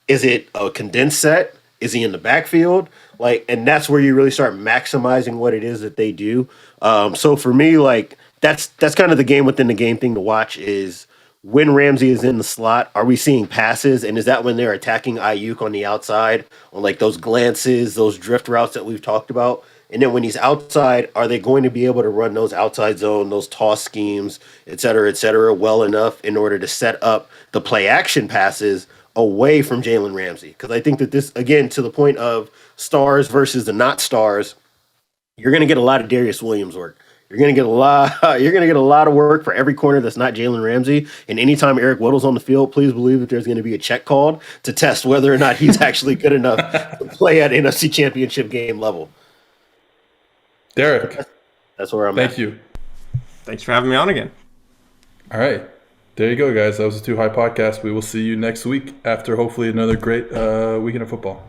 Is it a condensed set? Is he in the backfield? Like, and that's where you really start maximizing what it is that they do. So for me, like, that's kind of the game within the game thing to watch is when Ramsey is in the slot, are we seeing passes? And is that when they're attacking Ayuk on the outside on like those glances, those drift routes that we've talked about? And then when he's outside, are they going to be able to run those outside zone, those toss schemes, et cetera, well enough in order to set up the play action passes away from Jalen Ramsey? Because I think that this, again, to the point of stars versus the not stars, you're going to get a lot of Darius Williams work. You're going to get a lot of work for every corner that's not Jalen Ramsey. And anytime Eric Weddle's on the field, please believe that there's going to be a check called to test whether or not he's actually good enough to play at NFC Championship game level. Derrik, that's where I'm at. Thank you. Thanks for having me on again. All right. There you go, guys. That was the Too High Podcast. We will see you next week after hopefully another great weekend of football.